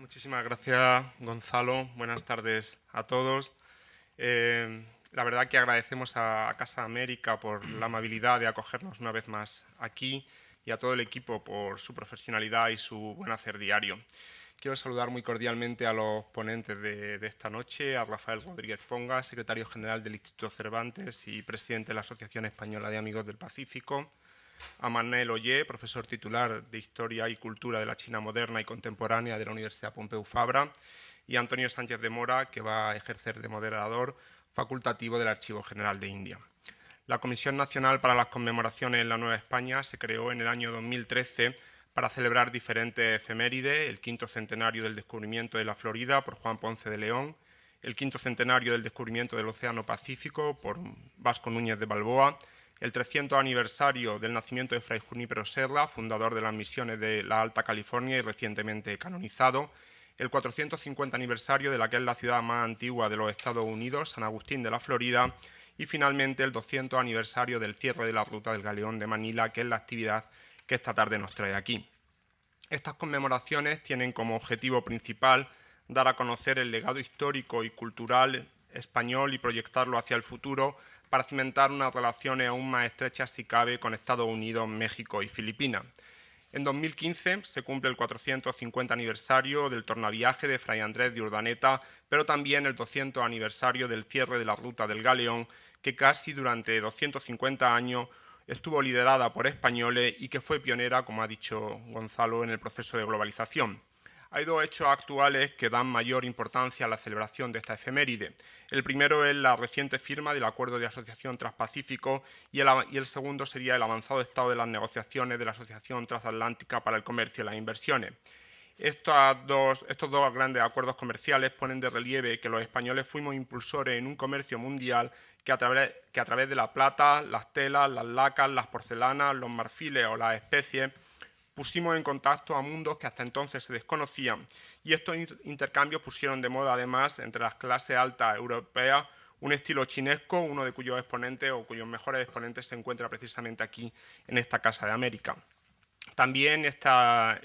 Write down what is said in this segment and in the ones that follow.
Muchísimas gracias, Gonzalo. Buenas tardes a todos. La verdad que agradecemos a Casa América por la amabilidad de acogernos una vez más aquí y a todo el equipo por su profesionalidad y su buen hacer diario. Quiero saludar muy cordialmente a los ponentes de esta noche, a Rafael Rodríguez Ponga, secretario general del Instituto Cervantes y presidente de la Asociación Española de Amigos del Pacífico, a Manel Ollé, profesor titular de Historia y Cultura de la China Moderna y Contemporánea de la Universidad Pompeu Fabra, y a Antonio Sánchez de Mora, que va a ejercer de moderador facultativo del Archivo General de India. La Comisión Nacional para las Conmemoraciones en la Nueva España se creó en el año 2013 para celebrar diferentes efemérides: el 5º centenario del descubrimiento de la Florida por Juan Ponce de León, el 5º centenario del descubrimiento del Océano Pacífico por Vasco Núñez de Balboa, el 300 aniversario del nacimiento de Fray Junípero Serra, fundador de las misiones de la Alta California y recientemente canonizado, el 450 aniversario de la que es la ciudad más antigua de los Estados Unidos, San Agustín de la Florida, y finalmente el 200 aniversario del cierre de la ruta del Galeón de Manila, que es la actividad que esta tarde nos trae aquí. Estas conmemoraciones tienen como objetivo principal dar a conocer el legado histórico y cultural español y proyectarlo hacia el futuro para cimentar unas relaciones aún más estrechas, si cabe, con Estados Unidos, México y Filipinas. En 2015 se cumple el 450 aniversario del tornaviaje de Fray Andrés de Urdaneta, pero también el 200 aniversario del cierre de la ruta del Galeón, que casi durante 250 años estuvo liderada por españoles y que fue pionera, como ha dicho Gonzalo, en el proceso de globalización. Hay dos hechos actuales que dan mayor importancia a la celebración de esta efeméride. El primero es la reciente firma del Acuerdo de Asociación Transpacífico y el segundo sería el avanzado estado de las negociaciones de la Asociación Transatlántica para el Comercio y las Inversiones. Estos dos grandes acuerdos comerciales ponen de relieve que los españoles fuimos impulsores en un comercio mundial que a través de la plata, las telas, las lacas, las porcelanas, los marfiles o las especies pusimos en contacto a mundos que hasta entonces se desconocían, y estos intercambios pusieron de moda además entre las clases altas europeas un estilo chinesco, uno de cuyos exponentes o cuyos mejores exponentes se encuentra precisamente aquí en esta Casa de América. También esta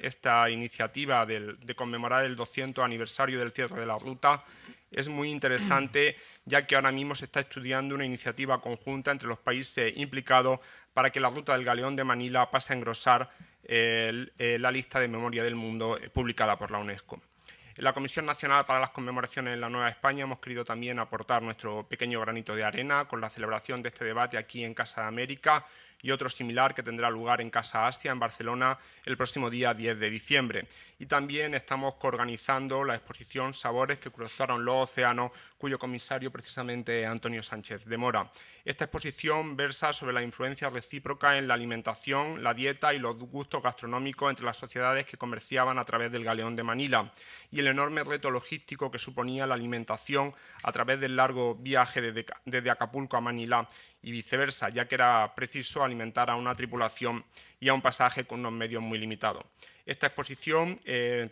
iniciativa de conmemorar el 200 aniversario del cierre de la ruta es muy interesante, ya que ahora mismo se está estudiando una iniciativa conjunta entre los países implicados para que la ruta del Galeón de Manila pase a engrosar la lista de memoria del mundo publicada por la UNESCO. En la Comisión Nacional para las Conmemoraciones en la Nueva España hemos querido también aportar nuestro pequeño granito de arena con la celebración de este debate aquí en Casa de América y otro similar que tendrá lugar en Casa Asia, en Barcelona, el próximo día 10 de diciembre. Y también estamos coorganizando la exposición Sabores que cruzaron los océanos, cuyo comisario precisamente es Antonio Sánchez de Mora. Esta exposición versa sobre la influencia recíproca en la alimentación, la dieta y los gustos gastronómicos entre las sociedades que comerciaban a través del Galeón de Manila, y el enorme reto logístico que suponía la alimentación a través del largo viaje desde Acapulco a Manila y viceversa, ya que era preciso alimentar a una tripulación y a un pasaje con unos medios muy limitados. Esta exposición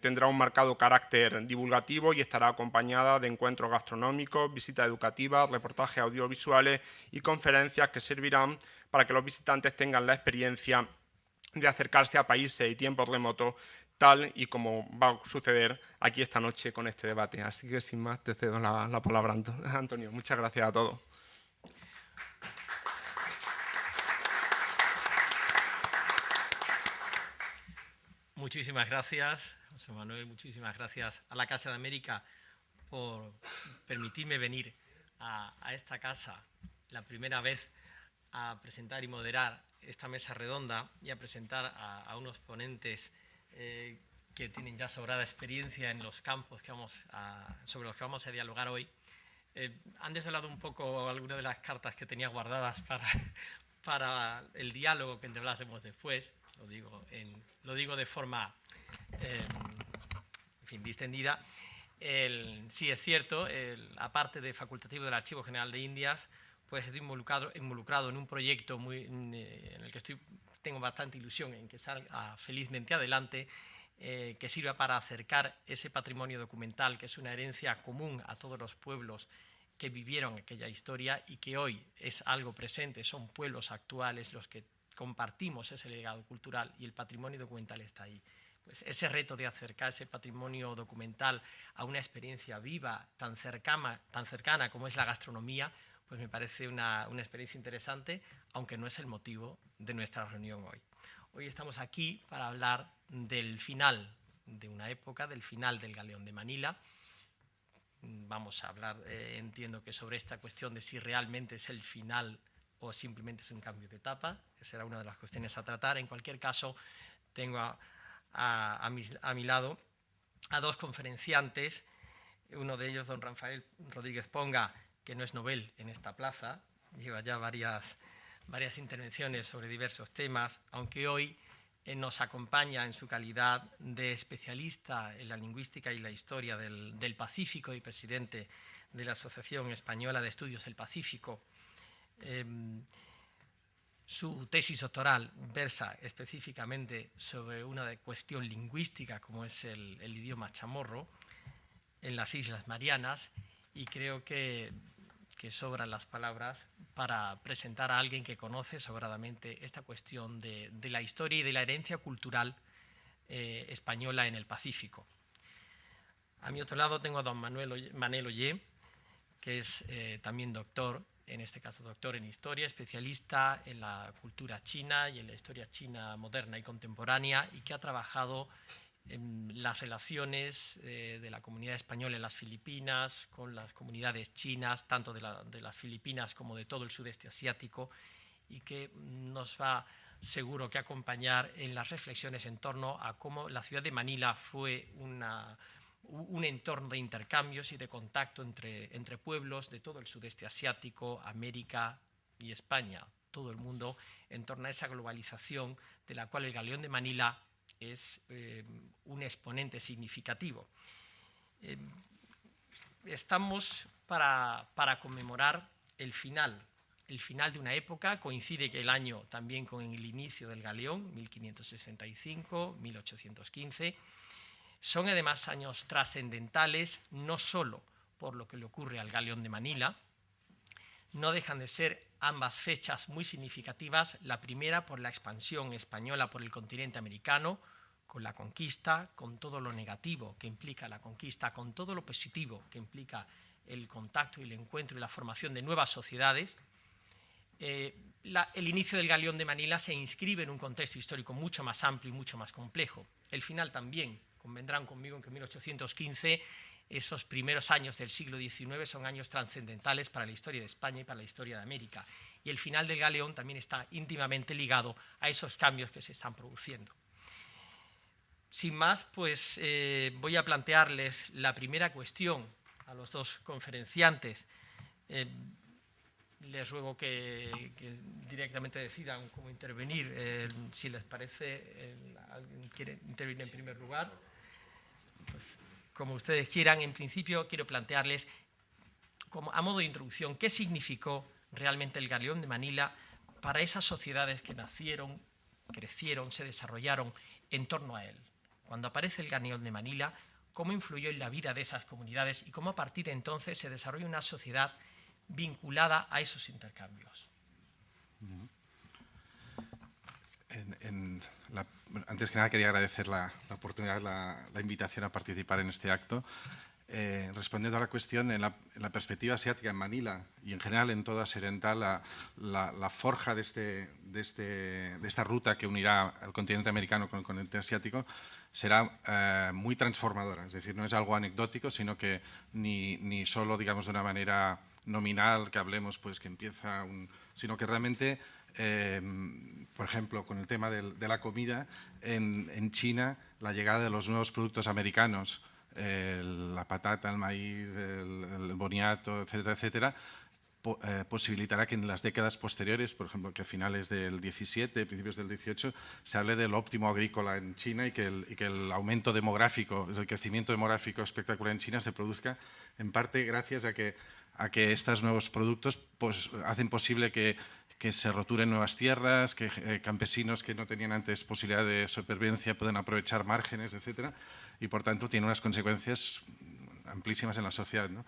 tendrá un marcado carácter divulgativo y estará acompañada de encuentros gastronómicos, visitas educativas, reportajes audiovisuales y conferencias que servirán para que los visitantes tengan la experiencia de acercarse a países y tiempos remotos, tal y como va a suceder aquí esta noche con este debate. Así que sin más te cedo la palabra, Antonio. Muchas gracias a todos. Muchísimas gracias, José Manuel, muchísimas gracias a la Casa de América por permitirme venir a esta casa la primera vez a presentar y moderar esta mesa redonda y a presentar a unos ponentes que tienen ya sobrada experiencia en los campos sobre los que vamos a dialogar hoy. Han desvelado un poco algunas de las cartas que tenía guardadas para el diálogo que entablásemos después. Lo digo de forma distendida. Sí es cierto, aparte de facultativo del Archivo General de Indias, pues estoy involucrado en un proyecto en el que tengo bastante ilusión en que salga felizmente adelante, que sirva para acercar ese patrimonio documental, que es una herencia común a todos los pueblos que vivieron aquella historia y que hoy es algo presente, son pueblos actuales los que compartimos ese legado cultural y el patrimonio documental está ahí. pues ese reto de acercar ese patrimonio documental a una experiencia viva, tan cercana como es la gastronomía, pues me parece una experiencia interesante, aunque no es el motivo de nuestra reunión hoy. Hoy estamos aquí para hablar del final de una época, del final del Galeón de Manila. Vamos a hablar, entiendo que sobre esta cuestión de si realmente es el final o simplemente es un cambio de etapa. Esa era una de las cuestiones a tratar. En cualquier caso, tengo a mi lado a dos conferenciantes, uno de ellos, don Rafael Rodríguez Ponga, que no es novel en esta plaza, lleva ya varias intervenciones sobre diversos temas, aunque hoy nos acompaña en su calidad de especialista en la lingüística y la historia del Pacífico y presidente de la Asociación Española de Estudios del Pacífico. Su tesis doctoral versa específicamente sobre una cuestión lingüística como es el idioma chamorro en las Islas Marianas, y creo que sobran las palabras para presentar a alguien que conoce sobradamente esta cuestión de la historia y de la herencia cultural española en el Pacífico. A mi otro lado tengo a don Manel Ollé, que es también doctor, en este caso doctor en historia, especialista en la cultura china y en la historia china moderna y contemporánea, y que ha trabajado en las relaciones de la comunidad española en las Filipinas con las comunidades chinas, tanto de las Filipinas como de todo el sudeste asiático, y que nos va seguro que acompañar en las reflexiones en torno a cómo la ciudad de Manila fue un entorno de intercambios y de contacto entre pueblos de todo el sudeste asiático, América y España, todo el mundo, en torno a esa globalización de la cual el Galeón de Manila es un exponente significativo. Estamos para conmemorar el final de una época. Coincide que el año también con el inicio del Galeón, 1565, 1815. Son además años trascendentales, no solo por lo que le ocurre al Galeón de Manila, no dejan de ser ambas fechas muy significativas, la primera por la expansión española por el continente americano, con la conquista, con todo lo negativo que implica la conquista, con todo lo positivo que implica el contacto y el encuentro y la formación de nuevas sociedades. El inicio del Galeón de Manila se inscribe en un contexto histórico mucho más amplio y mucho más complejo. El final también, convendrán conmigo en que 1815, esos primeros años del siglo XIX son años trascendentales para la historia de España y para la historia de América. Y el final del Galeón también está íntimamente ligado a esos cambios que se están produciendo. Sin más, pues voy a plantearles la primera cuestión a los dos conferenciantes. Les ruego que directamente decidan cómo intervenir. Si les parece, ¿alguien quiere intervenir en primer lugar? Pues, como ustedes quieran. En principio quiero plantearles, como a modo de introducción, qué significó realmente el Galeón de Manila para esas sociedades que nacieron, crecieron, se desarrollaron en torno a él. Cuando aparece el Galeón de Manila, cómo influyó en la vida de esas comunidades y cómo a partir de entonces se desarrolla una sociedad vinculada a esos intercambios. Antes que nada quería agradecer la oportunidad, la invitación a participar en este acto. Respondiendo a la cuestión, en la perspectiva asiática en Manila y en general en toda Occidental, la forja de esta ruta que unirá al continente americano con el continente asiático será muy transformadora. Es decir, no es algo anecdótico, sino que ni solo, digamos, de una manera nominal, que hablemos, pues que empieza sino que realmente, por ejemplo, con el tema de la comida, en China, la llegada de los nuevos productos americanos, la patata, el maíz, el boniato, etcétera, etcétera, posibilitará que en las décadas posteriores, por ejemplo, que a finales del 17, principios del 18, se hable del óptimo agrícola en China y que el aumento demográfico, el crecimiento demográfico espectacular en China se produzca en parte gracias a que estos nuevos productos pues, hacen posible que se roturen nuevas tierras, que campesinos que no tenían antes posibilidad de supervivencia puedan aprovechar márgenes, etcétera, y por tanto tiene unas consecuencias amplísimas en la sociedad, ¿no?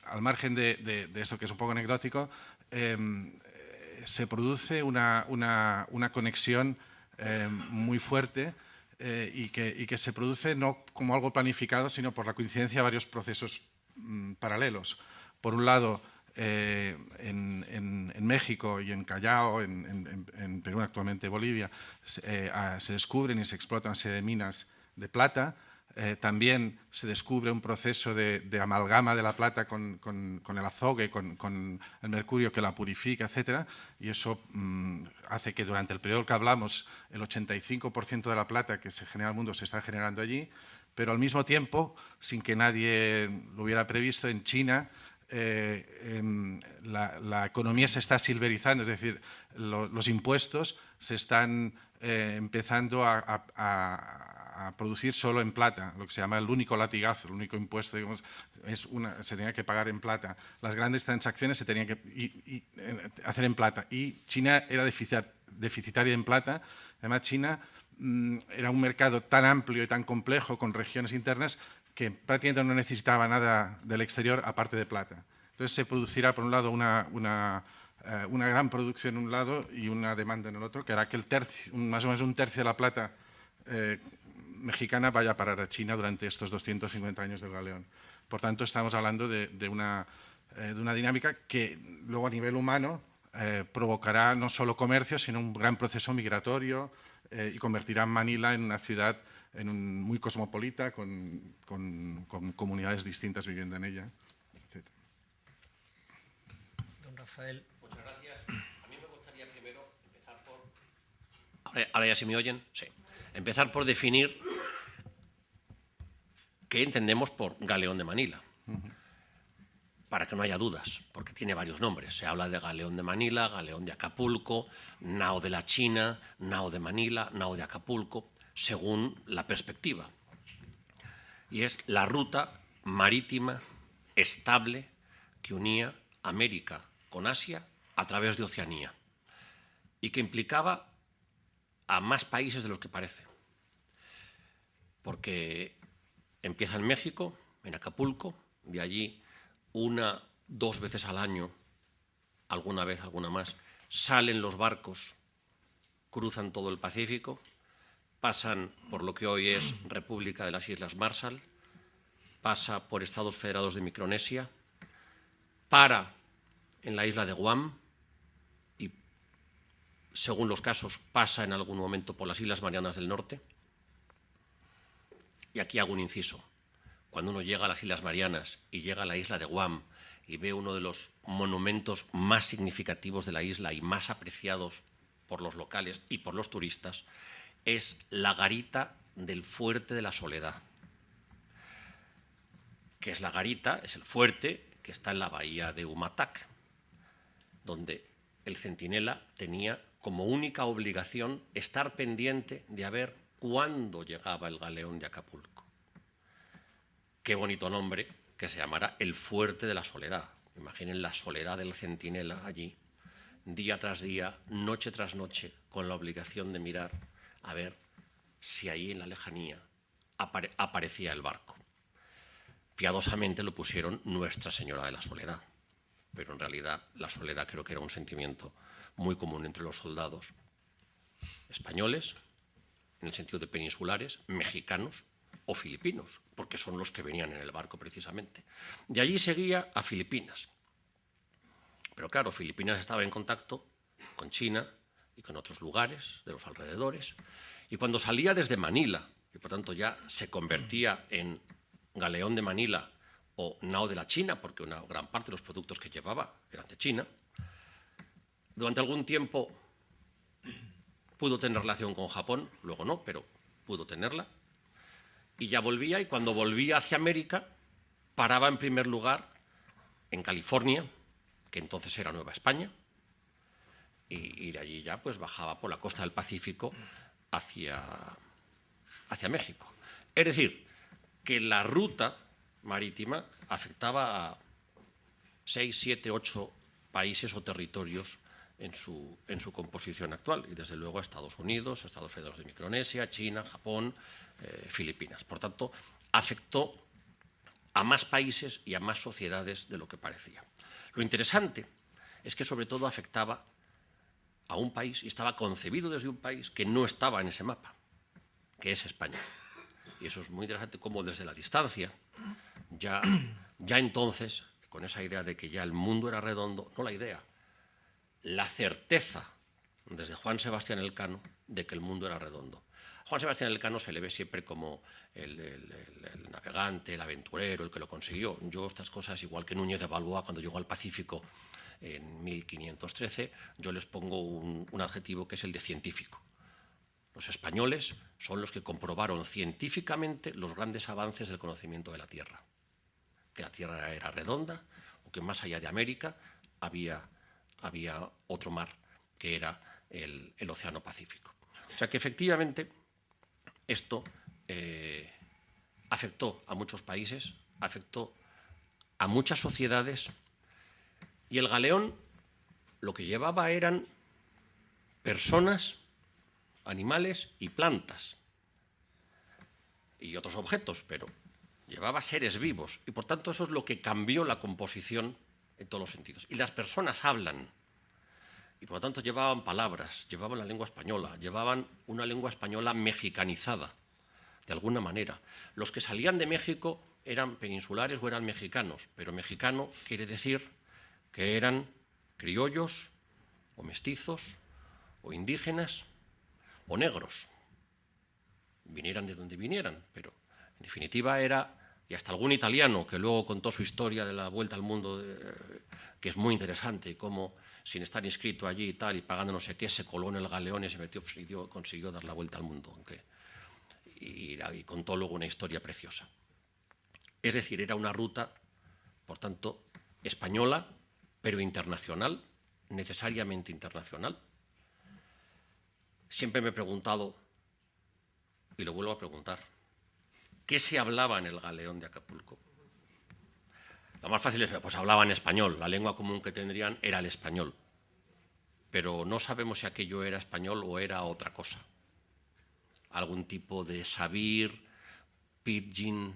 Al margen de esto que es un poco anecdótico, se produce una conexión muy fuerte y que se produce no como algo planificado, sino por la coincidencia de varios procesos paralelos. Por un lado, en México y en Callao, en Perú, actualmente Bolivia, se descubren y se explotan una serie de minas de plata. También se descubre un proceso de amalgama de la plata con el azogue, con el mercurio que la purifica, etc. Y eso hace que durante el periodo que hablamos, el 85% de la plata que se genera en el mundo se está generando allí, pero al mismo tiempo, sin que nadie lo hubiera previsto, en China la economía se está silverizando, es decir, los impuestos se están empezando a producir solo en plata, lo que se llama el único latigazo, el único impuesto, digamos, se tenía que pagar en plata. Las grandes transacciones se tenían que hacer en plata y China era deficitaria en plata. Además, China era un mercado tan amplio y tan complejo, con regiones internas, que prácticamente no necesitaba nada del exterior aparte de plata. Entonces se producirá, por un lado, una gran producción en un lado y una demanda en el otro, que hará que más o menos un tercio de la plata mexicana vaya a parar a China durante estos 250 años del galeón. Por tanto, estamos hablando de una dinámica que luego a nivel humano provocará no solo comercio, sino un gran proceso migratorio y convertirá Manila en una ciudad muy cosmopolita, con comunidades distintas viviendo en ella, etc. Don Rafael. Muchas gracias. A mí me gustaría primero empezar por... ¿Ahora ya se me oyen? Sí. Empezar por definir qué entendemos por Galeón de Manila. Para que no haya dudas, porque tiene varios nombres. Se habla de Galeón de Manila, Galeón de Acapulco, Nao de la China, Nao de Manila, Nao de Acapulco, según la perspectiva. Y es la ruta marítima estable que unía América con Asia a través de Oceanía y que implicaba a más países de los que parece. Porque empieza en México, en Acapulco, de allí 1, 2 veces al año, alguna vez, alguna más, salen los barcos, cruzan todo el Pacífico, pasan por lo que hoy es República de las Islas Marshall, pasa por Estados Federados de Micronesia, para en la isla de Guam y, según los casos, pasa en algún momento por las Islas Marianas del Norte. Y aquí hago un inciso. Cuando uno llega a las Islas Marianas y llega a la isla de Guam y ve uno de los monumentos más significativos de la isla y más apreciados por los locales y por los turistas, es la garita del Fuerte de la Soledad. ¿Qué es la garita? Es el fuerte que está en la bahía de Umatac, donde el centinela tenía como única obligación estar pendiente de ver cuándo llegaba el galeón de Acapulco. Qué bonito nombre, que se llamará el Fuerte de la Soledad. Imaginen la soledad del centinela allí, día tras día, noche tras noche, con la obligación de mirar a ver si ahí en la lejanía aparecía el barco. Piadosamente lo pusieron Nuestra Señora de la Soledad, pero en realidad la soledad creo que era un sentimiento muy común entre los soldados españoles, en el sentido de peninsulares, mexicanos o filipinos, porque son los que venían en el barco precisamente. De allí seguía a Filipinas. Pero claro, Filipinas estaba en contacto con China y con otros lugares de los alrededores, y cuando salía desde Manila, y por tanto ya se convertía en Galeón de Manila o Nao de la China, porque una gran parte de los productos que llevaba eran de China, durante algún tiempo pudo tener relación con Japón, luego no, pero pudo tenerla, y ya volvía, y cuando volvía hacia América, paraba en primer lugar en California, que entonces era Nueva España, y de allí ya pues bajaba por la costa del Pacífico hacia México. Es decir, que la ruta marítima afectaba a 6, 7, 8 países o territorios en su composición actual, y desde luego a Estados Unidos, Estados Federados de Micronesia, China, Japón, Filipinas. Por tanto, afectó a más países y a más sociedades de lo que parecía. Lo interesante es que sobre todo afectaba a un país, y estaba concebido desde un país que no estaba en ese mapa, que es España. Y eso es muy interesante, como desde la distancia, ya entonces, con esa idea de que ya el mundo era redondo, no la idea, la certeza, desde Juan Sebastián Elcano, de que el mundo era redondo. A Juan Sebastián Elcano se le ve siempre como el navegante, el aventurero, el que lo consiguió. Yo estas cosas, igual que Núñez de Balboa cuando llegó al Pacífico en 1513, yo les pongo un adjetivo que es el de científico. Los españoles son los que comprobaron científicamente los grandes avances del conocimiento de la Tierra. Que la Tierra era redonda, o que más allá de América había otro mar, que era el Océano Pacífico. O sea que efectivamente esto afectó a muchos países, afectó a muchas sociedades, y el galeón lo que llevaba eran personas, animales y plantas, y otros objetos, pero llevaba seres vivos, y por tanto eso es lo que cambió la composición en todos los sentidos. Y las personas hablan, y por lo tanto llevaban palabras, llevaban la lengua española, llevaban una lengua española mexicanizada, de alguna manera. Los que salían de México eran peninsulares o eran mexicanos, pero mexicano quiere decir que eran criollos, o mestizos, o indígenas, o negros. Vinieran de donde vinieran, pero en definitiva era, y hasta algún italiano que luego contó su historia de la vuelta al mundo, que es muy interesante, y cómo sin estar inscrito allí y tal, y pagando no sé qué, se coló en el galeón y se metió, consiguió dar la vuelta al mundo, y contó luego una historia preciosa. Es decir, era una ruta, por tanto, española, pero internacional, necesariamente internacional. Siempre me he preguntado, y lo vuelvo a preguntar, ¿qué se hablaba en el galeón de Acapulco? Lo más fácil es, pues hablaban español, la lengua común que tendrían era el español, pero no sabemos si aquello era español o era otra cosa. Algún tipo de sabir, pidgin,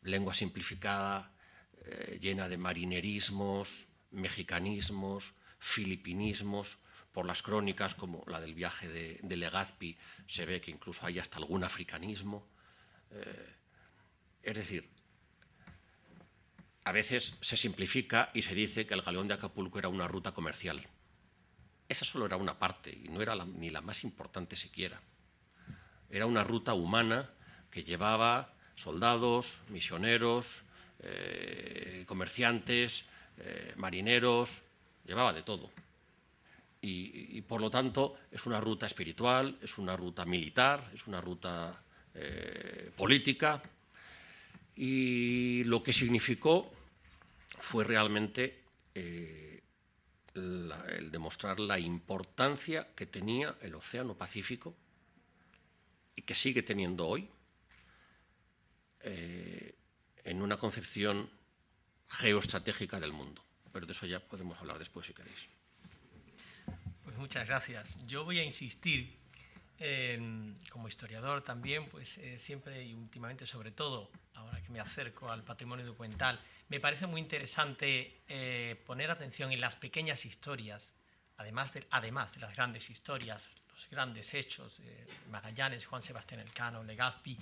lengua simplificada, llena de marinerismos, mexicanismos, filipinismos. Por las crónicas, como la del viaje de Legazpi, se ve que incluso hay hasta algún africanismo. Es decir, a veces se simplifica y se dice que el galeón de Acapulco era una ruta comercial. Esa solo era una parte, y no era ni la más importante siquiera. Era una ruta humana que llevaba soldados, misioneros, comerciantes, marineros, llevaba de todo. Y por lo tanto es una ruta espiritual, es una ruta militar, es una ruta política, y lo que significó fue realmente el demostrar la importancia que tenía el Océano Pacífico y que sigue teniendo hoy en una concepción geoestratégica del mundo. Pero de eso ya podemos hablar después si queréis. Pues muchas gracias. Yo voy a insistir, como historiador también, pues siempre y últimamente, sobre todo, ahora que me acerco al patrimonio documental, me parece muy interesante poner atención en las pequeñas historias, además de las grandes historias, los grandes hechos de Magallanes, Juan Sebastián Elcano, Legazpi,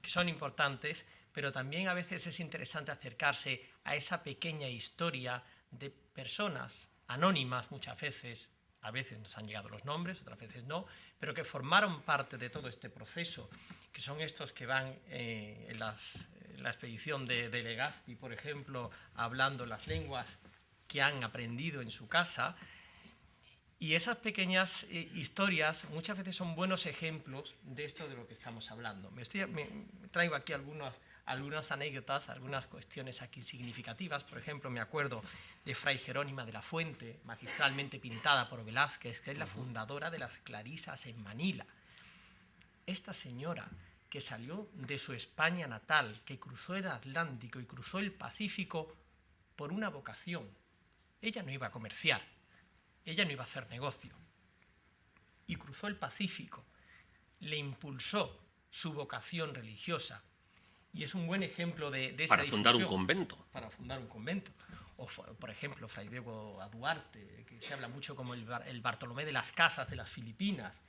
que son importantes, pero también a veces es interesante acercarse a esa pequeña historia de personas anónimas muchas veces. A veces nos han llegado los nombres, otras veces no, pero que formaron parte de todo este proceso, que son estos que van en la expedición de Legazpi, por ejemplo, hablando las lenguas que han aprendido en su casa. Y esas pequeñas historias muchas veces son buenos ejemplos de esto de lo que estamos hablando. Me traigo aquí algunas anécdotas, algunas cuestiones aquí significativas. Por ejemplo, me acuerdo de Fray Jerónima de la Fuente, magistralmente pintada por Velázquez, que es la fundadora de las Clarisas en Manila. Esta señora que salió de su España natal, que cruzó el Atlántico y cruzó el Pacífico por una vocación. Ella no iba a comerciar, ella no iba a hacer negocio. Y cruzó el Pacífico, le impulsó su vocación religiosa. Y es un buen ejemplo de esa difusión. Para fundar un convento. Para fundar un convento. O, por ejemplo, Fray Diego Duarte, que se habla mucho como el Bartolomé de las Casas de las Filipinas.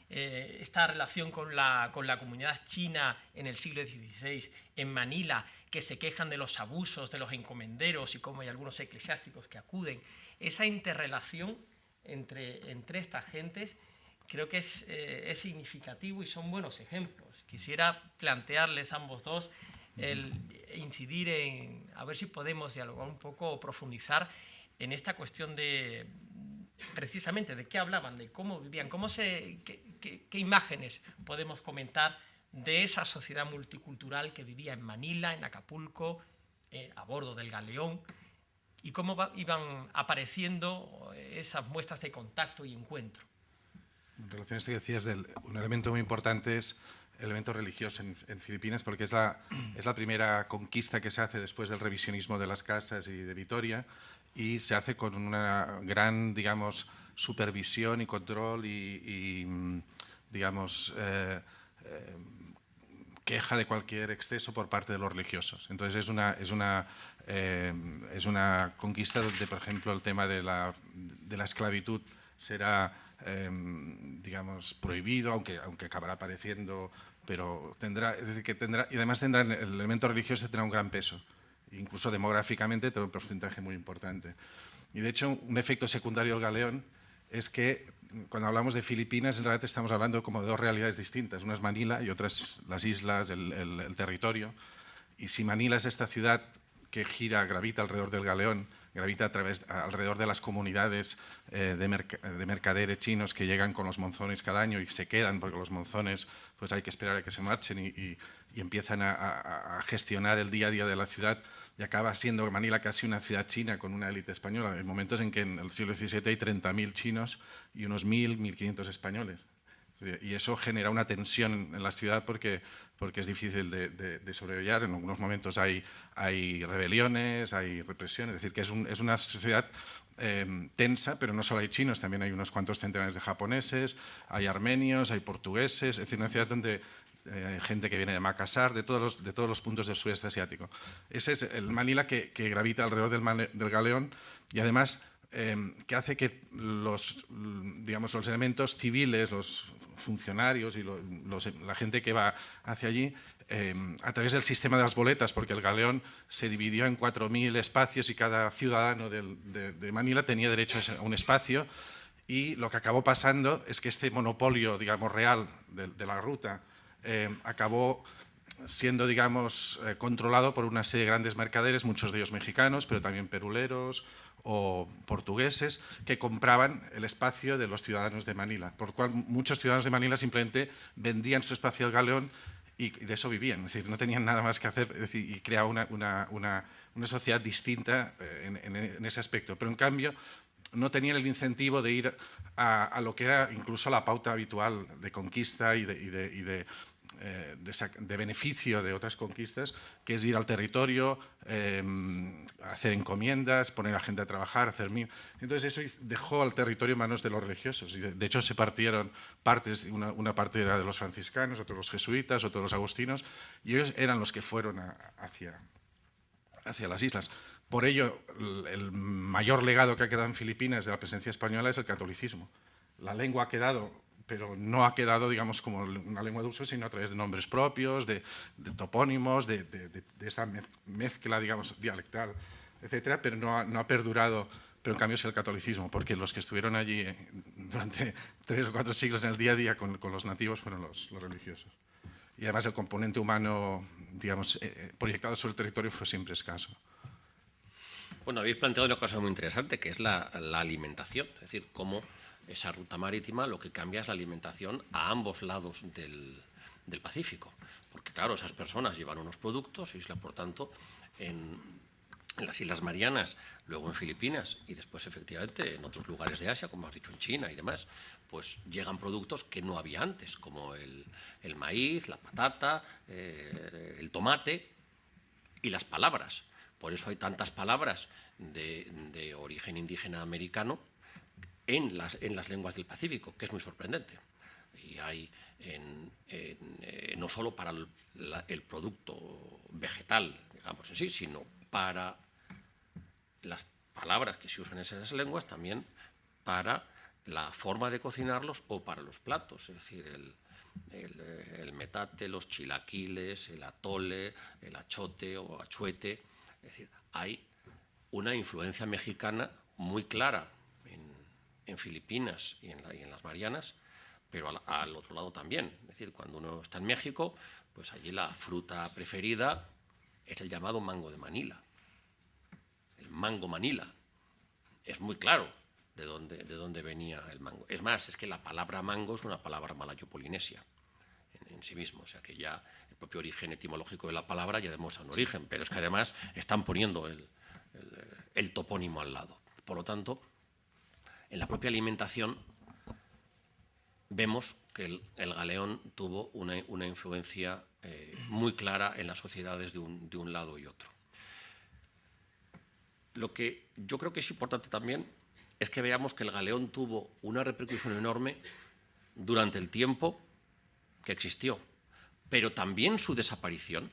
esta relación con la comunidad china en el siglo XVI en Manila, que se quejan de los abusos de los encomenderos y cómo hay algunos eclesiásticos que acuden. Esa interrelación entre estas gentes creo que es significativo y son buenos ejemplos. Quisiera plantearles a ambos dos el incidir en, a ver si podemos dialogar un poco o profundizar en esta cuestión de, precisamente, de qué hablaban, de cómo vivían, qué imágenes podemos comentar de esa sociedad multicultural que vivía en Manila, en Acapulco, a bordo del galeón, y cómo iban apareciendo esas muestras de contacto y encuentro. En relación a esto que decías, un elemento muy importante es el elemento religioso en Filipinas, porque es la primera conquista que se hace después del revisionismo de las casas y de Vitoria, y se hace con una gran, digamos, supervisión y control y digamos, queja de cualquier exceso por parte de los religiosos. Entonces es una conquista donde, por ejemplo, el tema de la esclavitud será digamos, prohibido, aunque acabará apareciendo, pero tendrá, es decir, que tendrá, y además tendrá el elemento religioso tendrá un gran peso, incluso demográficamente tendrá un porcentaje muy importante. Y de hecho, un efecto secundario del galeón es que cuando hablamos de Filipinas, en realidad estamos hablando como de dos realidades distintas, una es Manila y otra es las islas, el territorio. Y si Manila es esta ciudad que gravita alrededor del galeón, gravita alrededor de las comunidades de mercaderes chinos que llegan con los monzones cada año y se quedan porque los monzones pues hay que esperar a que se marchen y empiezan a gestionar el día a día de la ciudad, y acaba siendo Manila casi una ciudad china con una élite española. Hay momentos en que en el siglo XVII hay 30.000 chinos y unos 1.500 españoles. Y eso genera una tensión en la ciudad porque es difícil de sobrellevar. En algunos momentos hay rebeliones, hay represión, es decir, que es una sociedad tensa, pero no solo hay chinos, también hay unos cuantos centenares de japoneses, hay armenios, hay portugueses, es decir, una ciudad donde hay gente que viene de Makassar, de todos los puntos del sudeste asiático. Ese es el Manila que gravita alrededor del galeón, y además que hace que los elementos civiles, los funcionarios y la gente que va hacia allí, a través del sistema de las boletas, porque el galeón se dividió en 4.000 espacios y cada ciudadano de Manila tenía derecho a un espacio, y lo que acabó pasando es que este monopolio, digamos, real de la ruta acabó siendo, digamos, controlado por una serie de grandes mercaderes, muchos de ellos mexicanos, pero también peruleros o portugueses, que compraban el espacio de los ciudadanos de Manila, por lo cual muchos ciudadanos de Manila simplemente vendían su espacio al galeón y de eso vivían, es decir, no tenían nada más que hacer, es decir, y creaba una sociedad distinta en ese aspecto. Pero en cambio no tenían el incentivo de ir a lo que era incluso la pauta habitual de conquista y de beneficio de otras conquistas, que es ir al territorio, hacer encomiendas, poner a gente a trabajar, hacer mil. Entonces eso dejó al territorio en manos de los religiosos, y de hecho se partieron partes, una parte era de los franciscanos, otra de los jesuitas, otra de los agustinos, y ellos eran los que fueron hacia las islas. Por ello, el mayor legado que ha quedado en Filipinas de la presencia española es el catolicismo. La lengua ha quedado, pero no ha quedado, digamos, como una lengua de uso, sino a través de nombres propios, de topónimos, de esta mezcla, digamos, dialectal, etcétera, pero no ha perdurado. Pero en cambio es el catolicismo, porque los que estuvieron allí durante 3 o 4 siglos en el día a día con los nativos fueron los religiosos. Y además el componente humano, digamos, proyectado sobre el territorio fue siempre escaso. Bueno, habéis planteado una cosa muy interesante, que es la alimentación, es decir, cómo esa ruta marítima lo que cambia es la alimentación a ambos lados del Pacífico. Porque, claro, esas personas llevan unos productos, por tanto, en las Islas Marianas, luego en Filipinas y después, efectivamente, en otros lugares de Asia, como has dicho, en China y demás, pues llegan productos que no había antes, como el maíz, la patata, el tomate y las palabras. Por eso hay tantas palabras de origen indígena americano en las lenguas del Pacífico, que es muy sorprendente. Y hay no solo para el producto vegetal, digamos en sí, sino para las palabras que se usan en esas lenguas, también para la forma de cocinarlos o para los platos, es decir, el metate, los chilaquiles, el atole, el achote o achuete. Es decir, hay una influencia mexicana muy clara en Filipinas y en las Marianas, pero al otro lado también. Es decir, cuando uno está en México, pues allí la fruta preferida es el llamado mango de Manila. El mango Manila. Es muy claro de dónde venía el mango. Es más, es que la palabra mango es una palabra malayo-polinesia en sí mismo, o sea que ya el propio origen etimológico de la palabra ya demuestra un origen, pero es que además están poniendo el topónimo al lado. Por lo tanto, en la propia alimentación vemos que el galeón tuvo una influencia muy clara en las sociedades de un lado y otro. Lo que yo creo que es importante también es que veamos que el galeón tuvo una repercusión enorme durante el tiempo que existió, pero también su desaparición,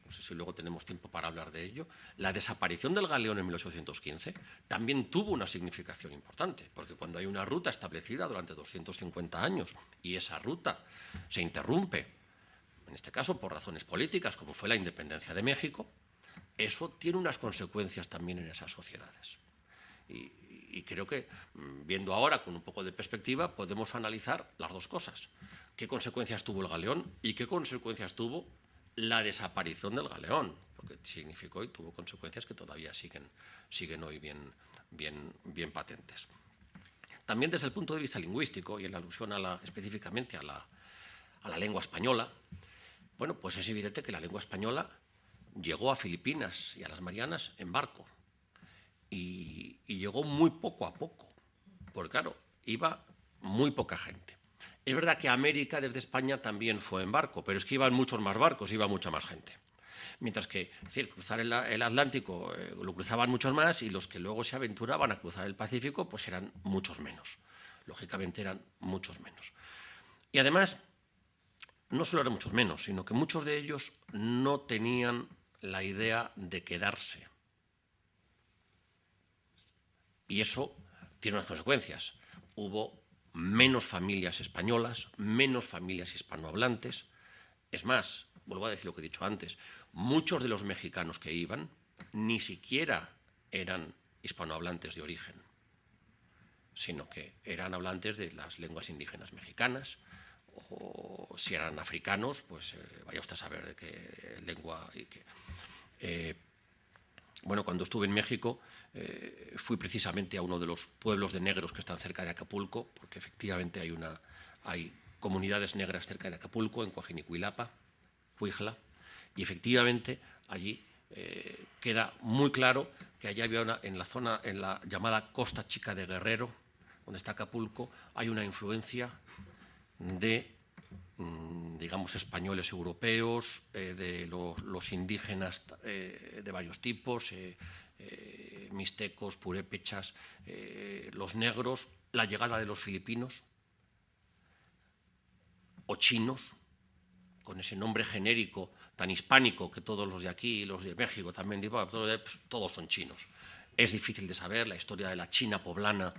no sé si luego tenemos tiempo para hablar de ello, la desaparición del galeón en 1815 también tuvo una significación importante, porque cuando hay una ruta establecida durante 250 años y esa ruta se interrumpe, en este caso por razones políticas, como fue la independencia de México, eso tiene unas consecuencias también en esas sociedades. Y creo que, viendo ahora con un poco de perspectiva, podemos analizar las dos cosas. ¿Qué consecuencias tuvo el galeón y qué consecuencias tuvo la desaparición del galeón? Porque significó y tuvo consecuencias que todavía siguen hoy bien patentes. También desde el punto de vista lingüístico, y en alusión específicamente a la lengua española, bueno, pues es evidente que la lengua española llegó a Filipinas y a las Marianas en barco. Y llegó muy poco a poco, porque claro, iba muy poca gente. Es verdad que América desde España también fue en barco, pero es que iban muchos más barcos, iba mucha más gente. Mientras que, es decir, cruzar el Atlántico lo cruzaban muchos más y los que luego se aventuraban a cruzar el Pacífico pues eran muchos menos. Lógicamente eran muchos menos. Y además, no solo eran muchos menos, sino que muchos de ellos no tenían la idea de quedarse. Y eso tiene unas consecuencias. Hubo menos familias españolas, menos familias hispanohablantes. Es más, vuelvo a decir lo que he dicho antes, muchos de los mexicanos que iban ni siquiera eran hispanohablantes de origen, sino que eran hablantes de las lenguas indígenas mexicanas, o si eran africanos, pues vaya usted a saber de qué lengua y qué. Bueno, cuando estuve en México fui precisamente a uno de los pueblos de negros que están cerca de Acapulco, porque efectivamente hay comunidades negras cerca de Acapulco, en Coajinicuilapa, Cuijla, y efectivamente allí queda muy claro que allá había en la llamada Costa Chica de Guerrero, donde está Acapulco, hay una influencia de digamos, españoles europeos, de los indígenas de varios tipos, mixtecos, purépechas, los negros, la llegada de los filipinos o chinos, con ese nombre genérico tan hispánico que todos los de aquí y los de México también digo, todos son chinos. Es difícil de saber la historia de la China poblana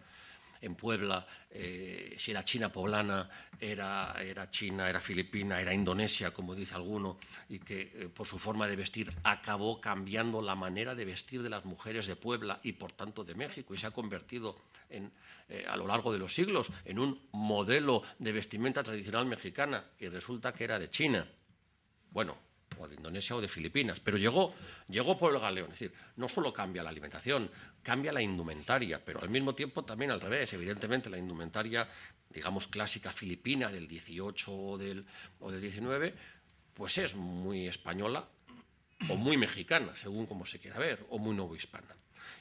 en Puebla, si era China poblana, era China, era Filipina, era Indonesia, como dice alguno, y que por su forma de vestir acabó cambiando la manera de vestir de las mujeres de Puebla y por tanto de México, y se ha convertido a lo largo de los siglos en un modelo de vestimenta tradicional mexicana, y resulta que era de China. Bueno, o de Indonesia o de Filipinas, pero llegó por el galeón. Es decir, no solo cambia la alimentación, cambia la indumentaria, pero al mismo tiempo también al revés. Evidentemente la indumentaria, digamos, clásica filipina del 18 o del 19, pues es muy española o muy mexicana, según como se quiera ver, o muy novohispana.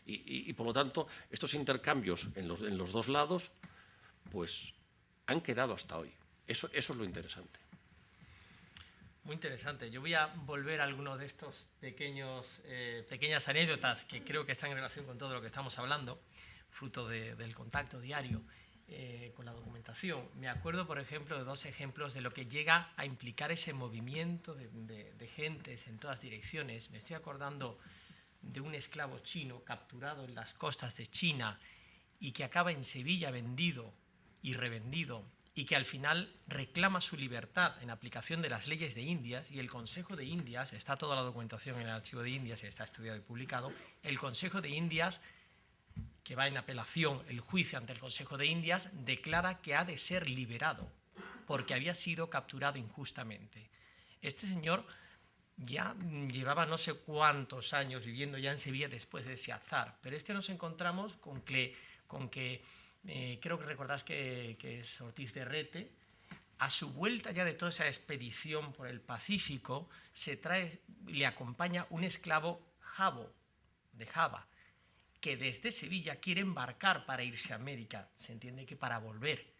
Y por lo tanto, estos intercambios en los dos lados, pues han quedado hasta hoy. Eso es lo interesante. Muy interesante. Yo voy a volver a algunos de estos pequeñas anécdotas que creo que están en relación con todo lo que estamos hablando, fruto del contacto diario con la documentación. Me acuerdo, por ejemplo, de dos ejemplos de lo que llega a implicar ese movimiento de gentes en todas direcciones. Me estoy acordando de un esclavo chino capturado en las costas de China y que acaba en Sevilla vendido y revendido, y que al final reclama su libertad en aplicación de las leyes de Indias, y el Consejo de Indias, está toda la documentación en el archivo de Indias y está estudiado y publicado, el Consejo de Indias, que va en apelación el juicio ante el Consejo de Indias, declara que ha de ser liberado porque había sido capturado injustamente. Este señor ya llevaba no sé cuántos años viviendo ya en Sevilla después de ese azar, pero es que nos encontramos con que creo que recordás que es Ortiz de Rete, a su vuelta ya de toda esa expedición por el Pacífico, le acompaña un esclavo de Java, que desde Sevilla quiere embarcar para irse a América, se entiende que para volver.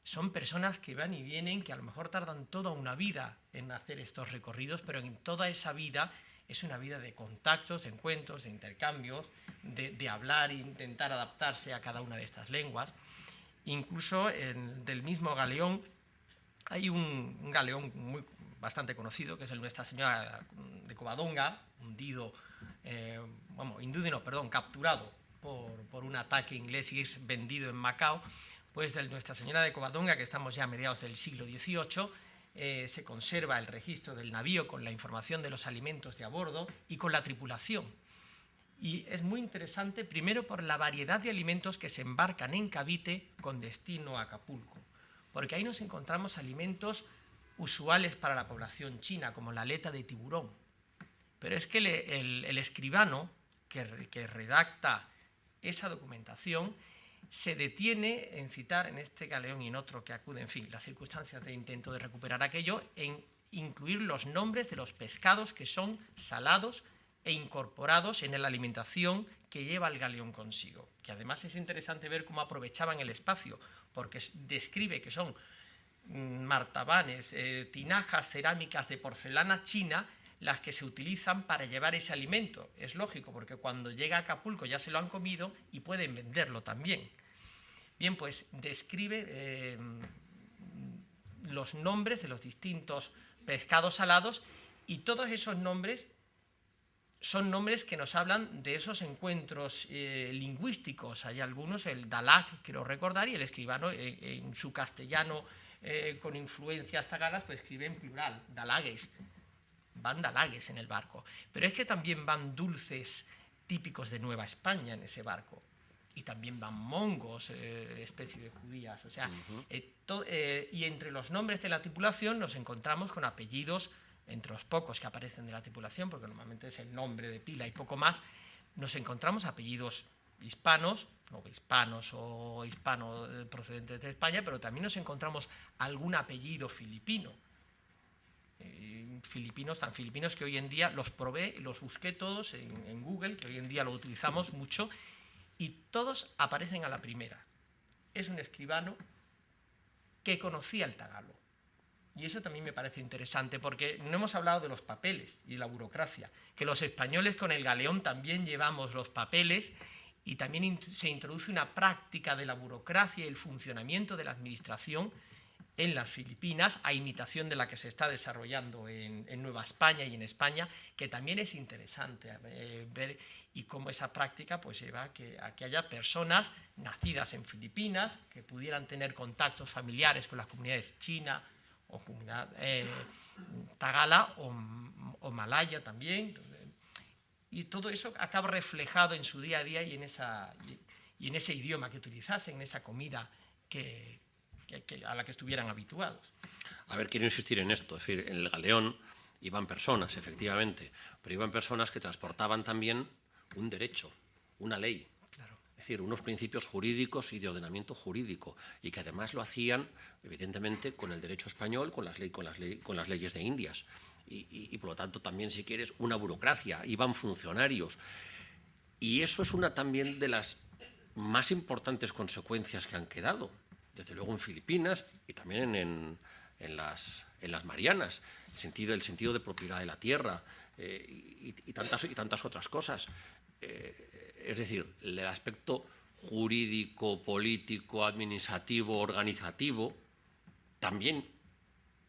Son personas que van y vienen, que a lo mejor tardan toda una vida en hacer estos recorridos, pero en toda esa vida es una vida de contactos, de encuentros, de intercambios, de hablar e intentar adaptarse a cada una de estas lenguas. Incluso del mismo galeón hay un galeón bastante conocido, que es el Nuestra Señora de Covadonga, capturado por un ataque inglés y es vendido en Macao. Pues del Nuestra Señora de Covadonga, que estamos ya a mediados del siglo XVIII, se conserva el registro del navío con la información de los alimentos de a bordo y con la tripulación. Y es muy interesante, primero por la variedad de alimentos que se embarcan en Cavite con destino a Acapulco, porque ahí nos encontramos alimentos usuales para la población china, como la aleta de tiburón. Pero es que el escribano que redacta esa documentación se detiene en citar en este galeón y en otro que acude, en fin, las circunstancias de intento de recuperar aquello, en incluir los nombres de los pescados que son salados e incorporados en la alimentación que lleva el galeón consigo. Que además es interesante ver cómo aprovechaban el espacio, porque describe que son martabanes, tinajas cerámicas de porcelana china las que se utilizan para llevar ese alimento. Es lógico, porque cuando llega a Acapulco ya se lo han comido y pueden venderlo también. Bien, pues describe los nombres de los distintos pescados salados y todos esos nombres son nombres que nos hablan de esos encuentros lingüísticos. Hay algunos, el dalag, quiero recordar, y el escribano en su castellano con influencias tagalas, pues escribe en plural, dalagues. Van dalagues en el barco. Pero es que también van dulces típicos de Nueva España en ese barco. Y también van mongos, especie de judías. O sea, y entre los nombres de la tripulación nos encontramos con apellidos, entre los pocos que aparecen de la tripulación, porque normalmente es el nombre de pila y poco más, nos encontramos apellidos hispanos o hispanos procedentes de España, pero también nos encontramos algún apellido filipino. Tan filipinos que hoy en día los probé, los busqué todos en Google, que hoy en día lo utilizamos mucho, y todos aparecen a la primera. Es un escribano que conocía el tagalo. Y eso también me parece interesante, porque no hemos hablado de los papeles y la burocracia, que los españoles con el galeón también llevamos los papeles y también se introduce una práctica de la burocracia y el funcionamiento de la administración en las Filipinas, a imitación de la que se está desarrollando en Nueva España y en España, que también es interesante ver y cómo esa práctica pues lleva a que haya personas nacidas en Filipinas que pudieran tener contactos familiares con las comunidades china o comunidad tagala o malaya también, y todo eso acaba reflejado en su día a día y en ese idioma que utilizasen, en esa comida a la que estuvieran habituados. A ver, quiero insistir en esto, es decir, en el galeón iban personas, efectivamente, pero iban personas que transportaban también un derecho, una ley, Claro. es decir, unos principios jurídicos y de ordenamiento jurídico, y que además lo hacían, evidentemente, con el derecho español, con las leyes de Indias, y por lo tanto también, si quieres, una burocracia, iban funcionarios, y eso es una también de las más importantes consecuencias que han quedado, desde luego en Filipinas y también en las Marianas, el sentido de propiedad de la tierra y tantas otras cosas. Es decir, el aspecto jurídico, político, administrativo, organizativo, también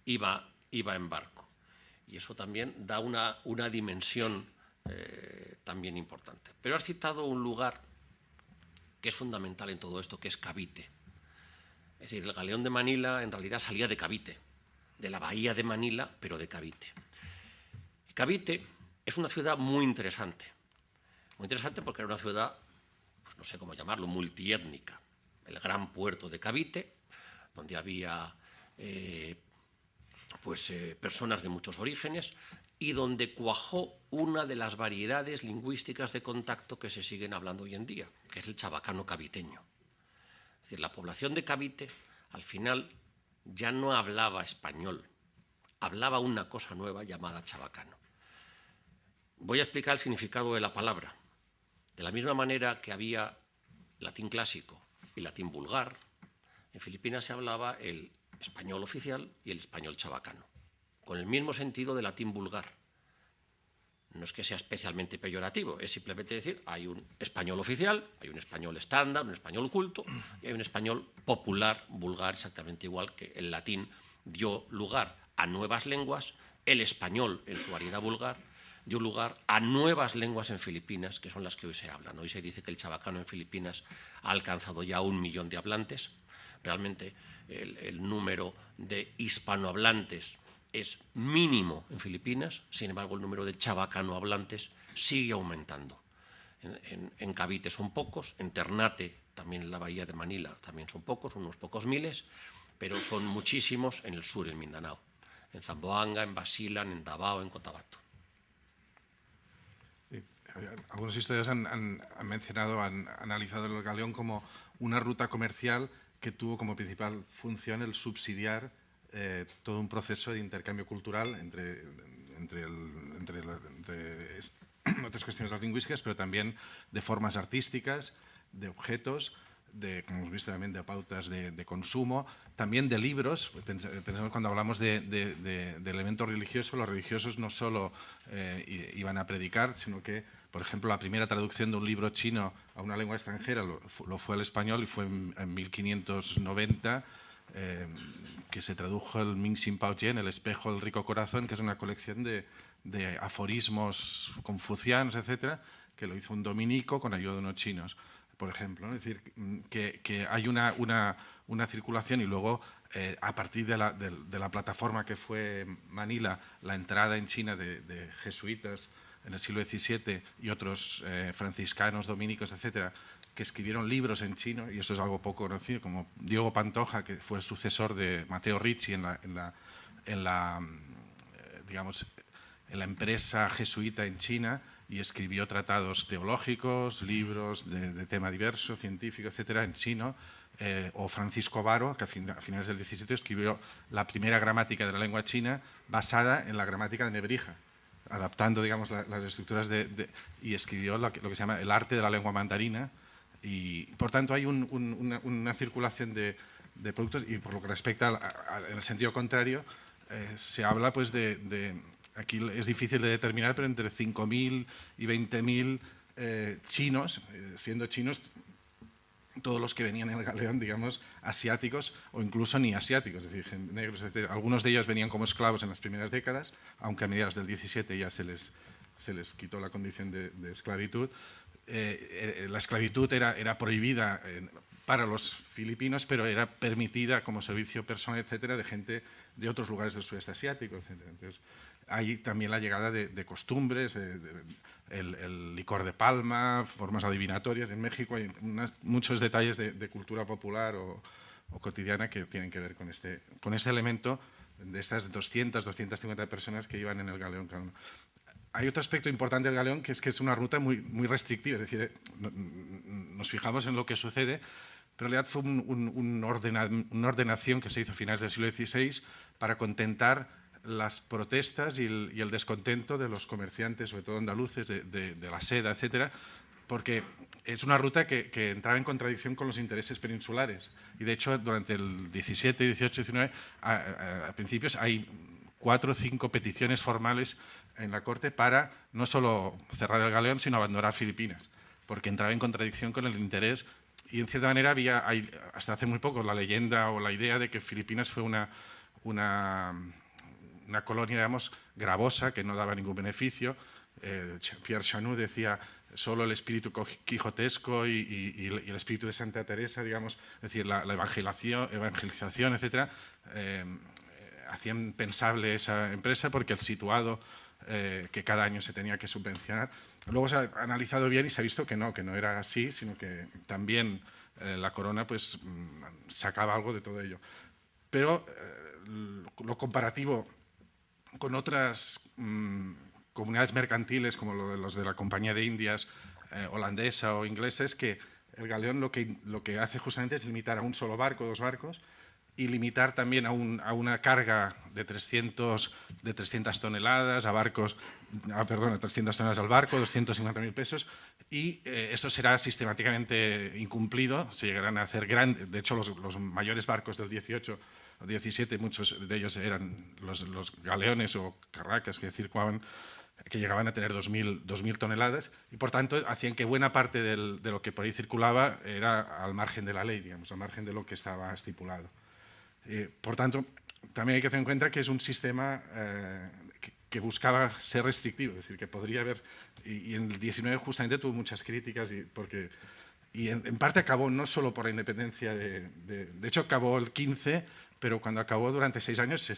iba en barco. Y eso también da una dimensión también importante. Pero has citado un lugar que es fundamental en todo esto, que es Cavite. Es decir, el galeón de Manila en realidad salía de Cavite, de la bahía de Manila, pero de Cavite. Cavite es una ciudad muy interesante porque era una ciudad, pues no sé cómo llamarlo, multiétnica. El gran puerto de Cavite, donde había personas de muchos orígenes y donde cuajó una de las variedades lingüísticas de contacto que se siguen hablando hoy en día, que es el chabacano caviteño. Es decir, la población de Cavite, al final, ya no hablaba español, hablaba una cosa nueva llamada chabacano. Voy a explicar el significado de la palabra. De la misma manera que había latín clásico y latín vulgar, en Filipinas se hablaba el español oficial y el español chabacano, con el mismo sentido de latín vulgar. No es que sea especialmente peyorativo, es simplemente decir, hay un español oficial, hay un español estándar, un español culto, y hay un español popular, vulgar, exactamente igual que el latín dio lugar a nuevas lenguas, el español en su variedad vulgar dio lugar a nuevas lenguas en Filipinas, que son las que hoy se hablan. Hoy se dice que el chabacano en Filipinas ha alcanzado ya 1 millón de hablantes. Realmente el número de hispanohablantes es mínimo en Filipinas, sin embargo el número de chabacano hablantes sigue aumentando. En Cavite son pocos, en Ternate, también en la bahía de Manila, también son pocos, unos pocos miles, pero son muchísimos en el sur, en Mindanao, en Zamboanga, en Basilan, en Davao, en Cotabato. Sí. Algunos historiadores han mencionado, han analizado el galeón como una ruta comercial que tuvo como principal función el subsidiar todo un proceso de intercambio cultural entre otras cuestiones lingüísticas, pero también de formas artísticas, de objetos, como hemos visto también, de pautas de consumo, también de libros. Pensamos cuando hablamos de elementos religiosos, los religiosos no solo iban a predicar, sino que, por ejemplo, la primera traducción de un libro chino a una lengua extranjera lo fue al español y fue en 1590, que se tradujo el Ming Xin Pao Jian, el espejo del rico corazón, que es una colección de aforismos confucianos, etcétera, que lo hizo un dominico con ayuda de unos chinos, por ejemplo, ¿no? Es decir, que hay una circulación y luego, a partir de la plataforma que fue Manila, la entrada en China de jesuitas en el siglo XVII y otros franciscanos, dominicos, etcétera, que escribieron libros en chino, y eso es algo poco conocido, como Diego Pantoja, que fue el sucesor de Matteo Ricci en la empresa jesuita en China, y escribió tratados teológicos, libros de tema diverso, científico, etcétera, en chino, o Francisco Varo, que a finales del XVII escribió la primera gramática de la lengua china basada en la gramática de Nebrija, adaptando, digamos, las estructuras y escribió lo que se llama el arte de la lengua mandarina. Y por tanto hay una circulación de productos, y por lo que respecta en el sentido contrario, se habla pues aquí es difícil de determinar, pero entre 5.000 y 20.000 chinos, siendo chinos todos los que venían en el galeón, digamos, asiáticos o incluso ni asiáticos, es decir, negros, etc. Algunos de ellos venían como esclavos en las primeras décadas, aunque a mediados del 17 ya se les quitó la condición de esclavitud. La esclavitud era prohibida para los filipinos, pero era permitida como servicio personal, etcétera, de gente de otros lugares del sudeste asiático, etcétera. Entonces, hay también la llegada de costumbres, el licor de palma, formas adivinatorias. En México hay muchos detalles de cultura popular o cotidiana que tienen que ver con este elemento de estas 200, 250 personas que iban en el galeón cada uno. Hay otro aspecto importante del galeón, que es una ruta muy, muy restrictiva, es decir, nos fijamos en lo que sucede, pero en realidad fue una ordenación que se hizo a finales del siglo XVI para contentar las protestas y el descontento de los comerciantes, sobre todo andaluces, de la seda, etcétera, porque es una ruta que entraba en contradicción con los intereses peninsulares. Y de hecho, durante el 17, 18, 19, a principios hay 4 o 5 peticiones formales en la corte para no solo cerrar el galeón, sino abandonar Filipinas, porque entraba en contradicción con el interés. Y en cierta manera hay hasta hace muy poco la leyenda o la idea de que Filipinas fue una colonia, digamos, gravosa, que no daba ningún beneficio. Pierre Chanou decía solo el espíritu quijotesco y el espíritu de Santa Teresa, digamos, es decir, la evangelización, etcétera, hacían pensable esa empresa porque el situado que cada año se tenía que subvencionar. Luego se ha analizado bien y se ha visto que no era así, sino que también la corona pues sacaba algo de todo ello. Pero lo comparativo con otras comunidades mercantiles como los de la Compañía de Indias holandesa o inglesa es que el galeón lo que hace justamente es limitar a un solo barco, 2 barcos, y limitar también a una carga de 300 toneladas a barcos, perdón, 300 toneladas al barco, 250.000 pesos, y esto será sistemáticamente incumplido, se llegarán a hacer grandes, de hecho los mayores barcos del 18 o 17, muchos de ellos eran los galeones o carracas que circulaban, que llegaban a tener 2.000 toneladas y por tanto hacían que buena parte de lo que por ahí circulaba era al margen de la ley, digamos, al margen de lo que estaba estipulado. Por tanto, también hay que tener en cuenta que es un sistema que buscaba ser restrictivo, es decir, que podría haber, y en el 19 justamente tuvo muchas críticas, y en parte acabó no solo por la independencia, de hecho acabó el 15, pero cuando acabó durante 6 años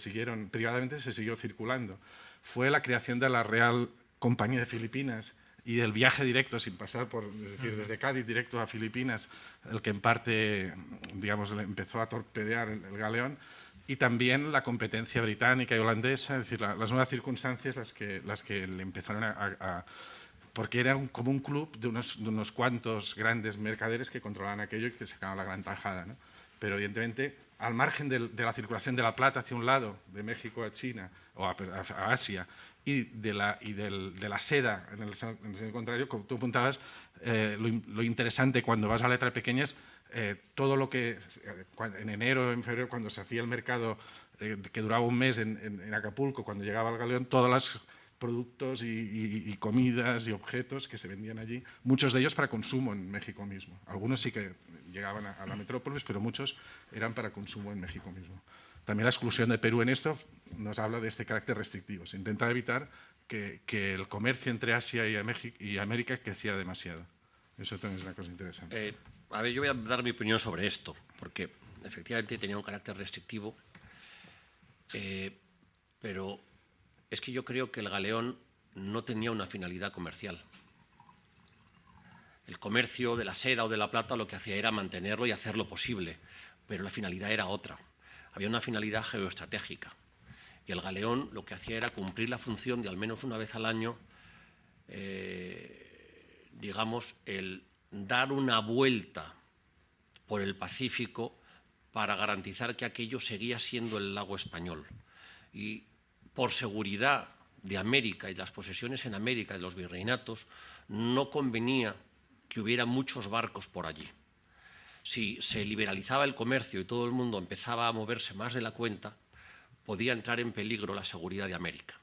privadamente se siguió circulando. Fue la creación de la Real Compañía de Filipinas y del viaje directo sin pasar por, es decir, desde Cádiz directo a Filipinas, el que en parte, digamos, le empezó a torpedear el galeón, y también la competencia británica y holandesa, es decir, las nuevas circunstancias las que le empezaron porque era como un club de unos cuantos grandes mercaderes que controlaban aquello y que sacaban la gran tajada, ¿no? Pero evidentemente, al margen de la circulación de la plata hacia un lado, de México a China o a Asia, y de la seda en el sentido contrario, como tú apuntabas, lo interesante cuando vas a letra pequeña es todo lo que en enero, en febrero, cuando se hacía el mercado que duraba un mes en Acapulco, cuando llegaba el galeón, todos los productos y comidas y objetos que se vendían allí, muchos de ellos para consumo en México mismo. Algunos sí que llegaban a la metrópolis, pero muchos eran para consumo en México mismo. También la exclusión de Perú en esto nos habla de este carácter restrictivo. Se intenta evitar que el comercio entre Asia y América creciera demasiado. Eso también es una cosa interesante. A ver, yo voy a dar mi opinión sobre esto, porque efectivamente tenía un carácter restrictivo, pero es que yo creo que el galeón no tenía una finalidad comercial. El comercio de la seda o de la plata lo que hacía era mantenerlo y hacerlo posible, pero la finalidad era otra. Había una finalidad geoestratégica. Y el galeón lo que hacía era cumplir la función de al menos una vez al año, digamos, el dar una vuelta por el Pacífico para garantizar que aquello seguía siendo el lago español. Y por seguridad de América y de las posesiones en América, de los virreinatos, no convenía que hubiera muchos barcos por allí. Si se liberalizaba el comercio y todo el mundo empezaba a moverse más de la cuenta, podía entrar en peligro la seguridad de América,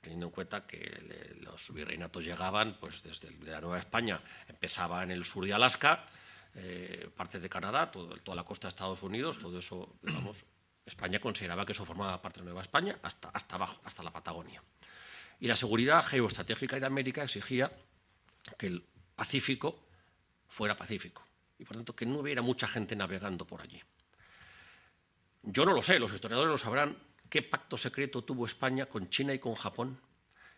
teniendo en cuenta que los virreinatos llegaban pues, desde la Nueva España, empezaba en el sur de Alaska, parte de Canadá, toda la costa de Estados Unidos, todo eso, digamos, España consideraba que eso formaba parte de Nueva España hasta abajo, hasta la Patagonia. Y la seguridad geoestratégica de América exigía que el Pacífico fuera pacífico y, por tanto, que no hubiera mucha gente navegando por allí. Yo no lo sé, los historiadores lo sabrán, qué pacto secreto tuvo España con China y con Japón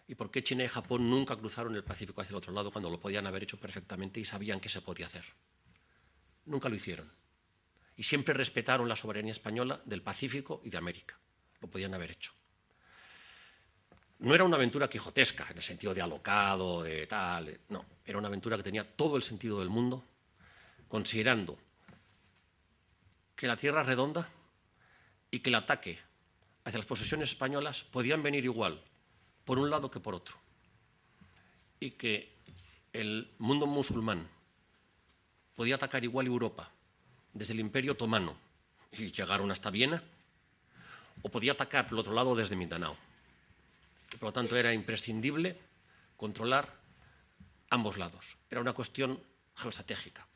y por qué China y Japón nunca cruzaron el Pacífico hacia el otro lado cuando lo podían haber hecho perfectamente y sabían que se podía hacer. Nunca lo hicieron. Y siempre respetaron la soberanía española del Pacífico y de América. Lo podían haber hecho. No era una aventura quijotesca, en el sentido de alocado, de tal. No, era una aventura que tenía todo el sentido del mundo, considerando que la tierra es redonda y que el ataque hacia las posesiones españolas podían venir igual por un lado que por otro. Y que el mundo musulmán podía atacar igual Europa desde el Imperio Otomano y llegaron hasta Viena, o podía atacar por el otro lado desde Mindanao. Y por lo tanto, era imprescindible controlar ambos lados. Era una cuestión geoestratégica.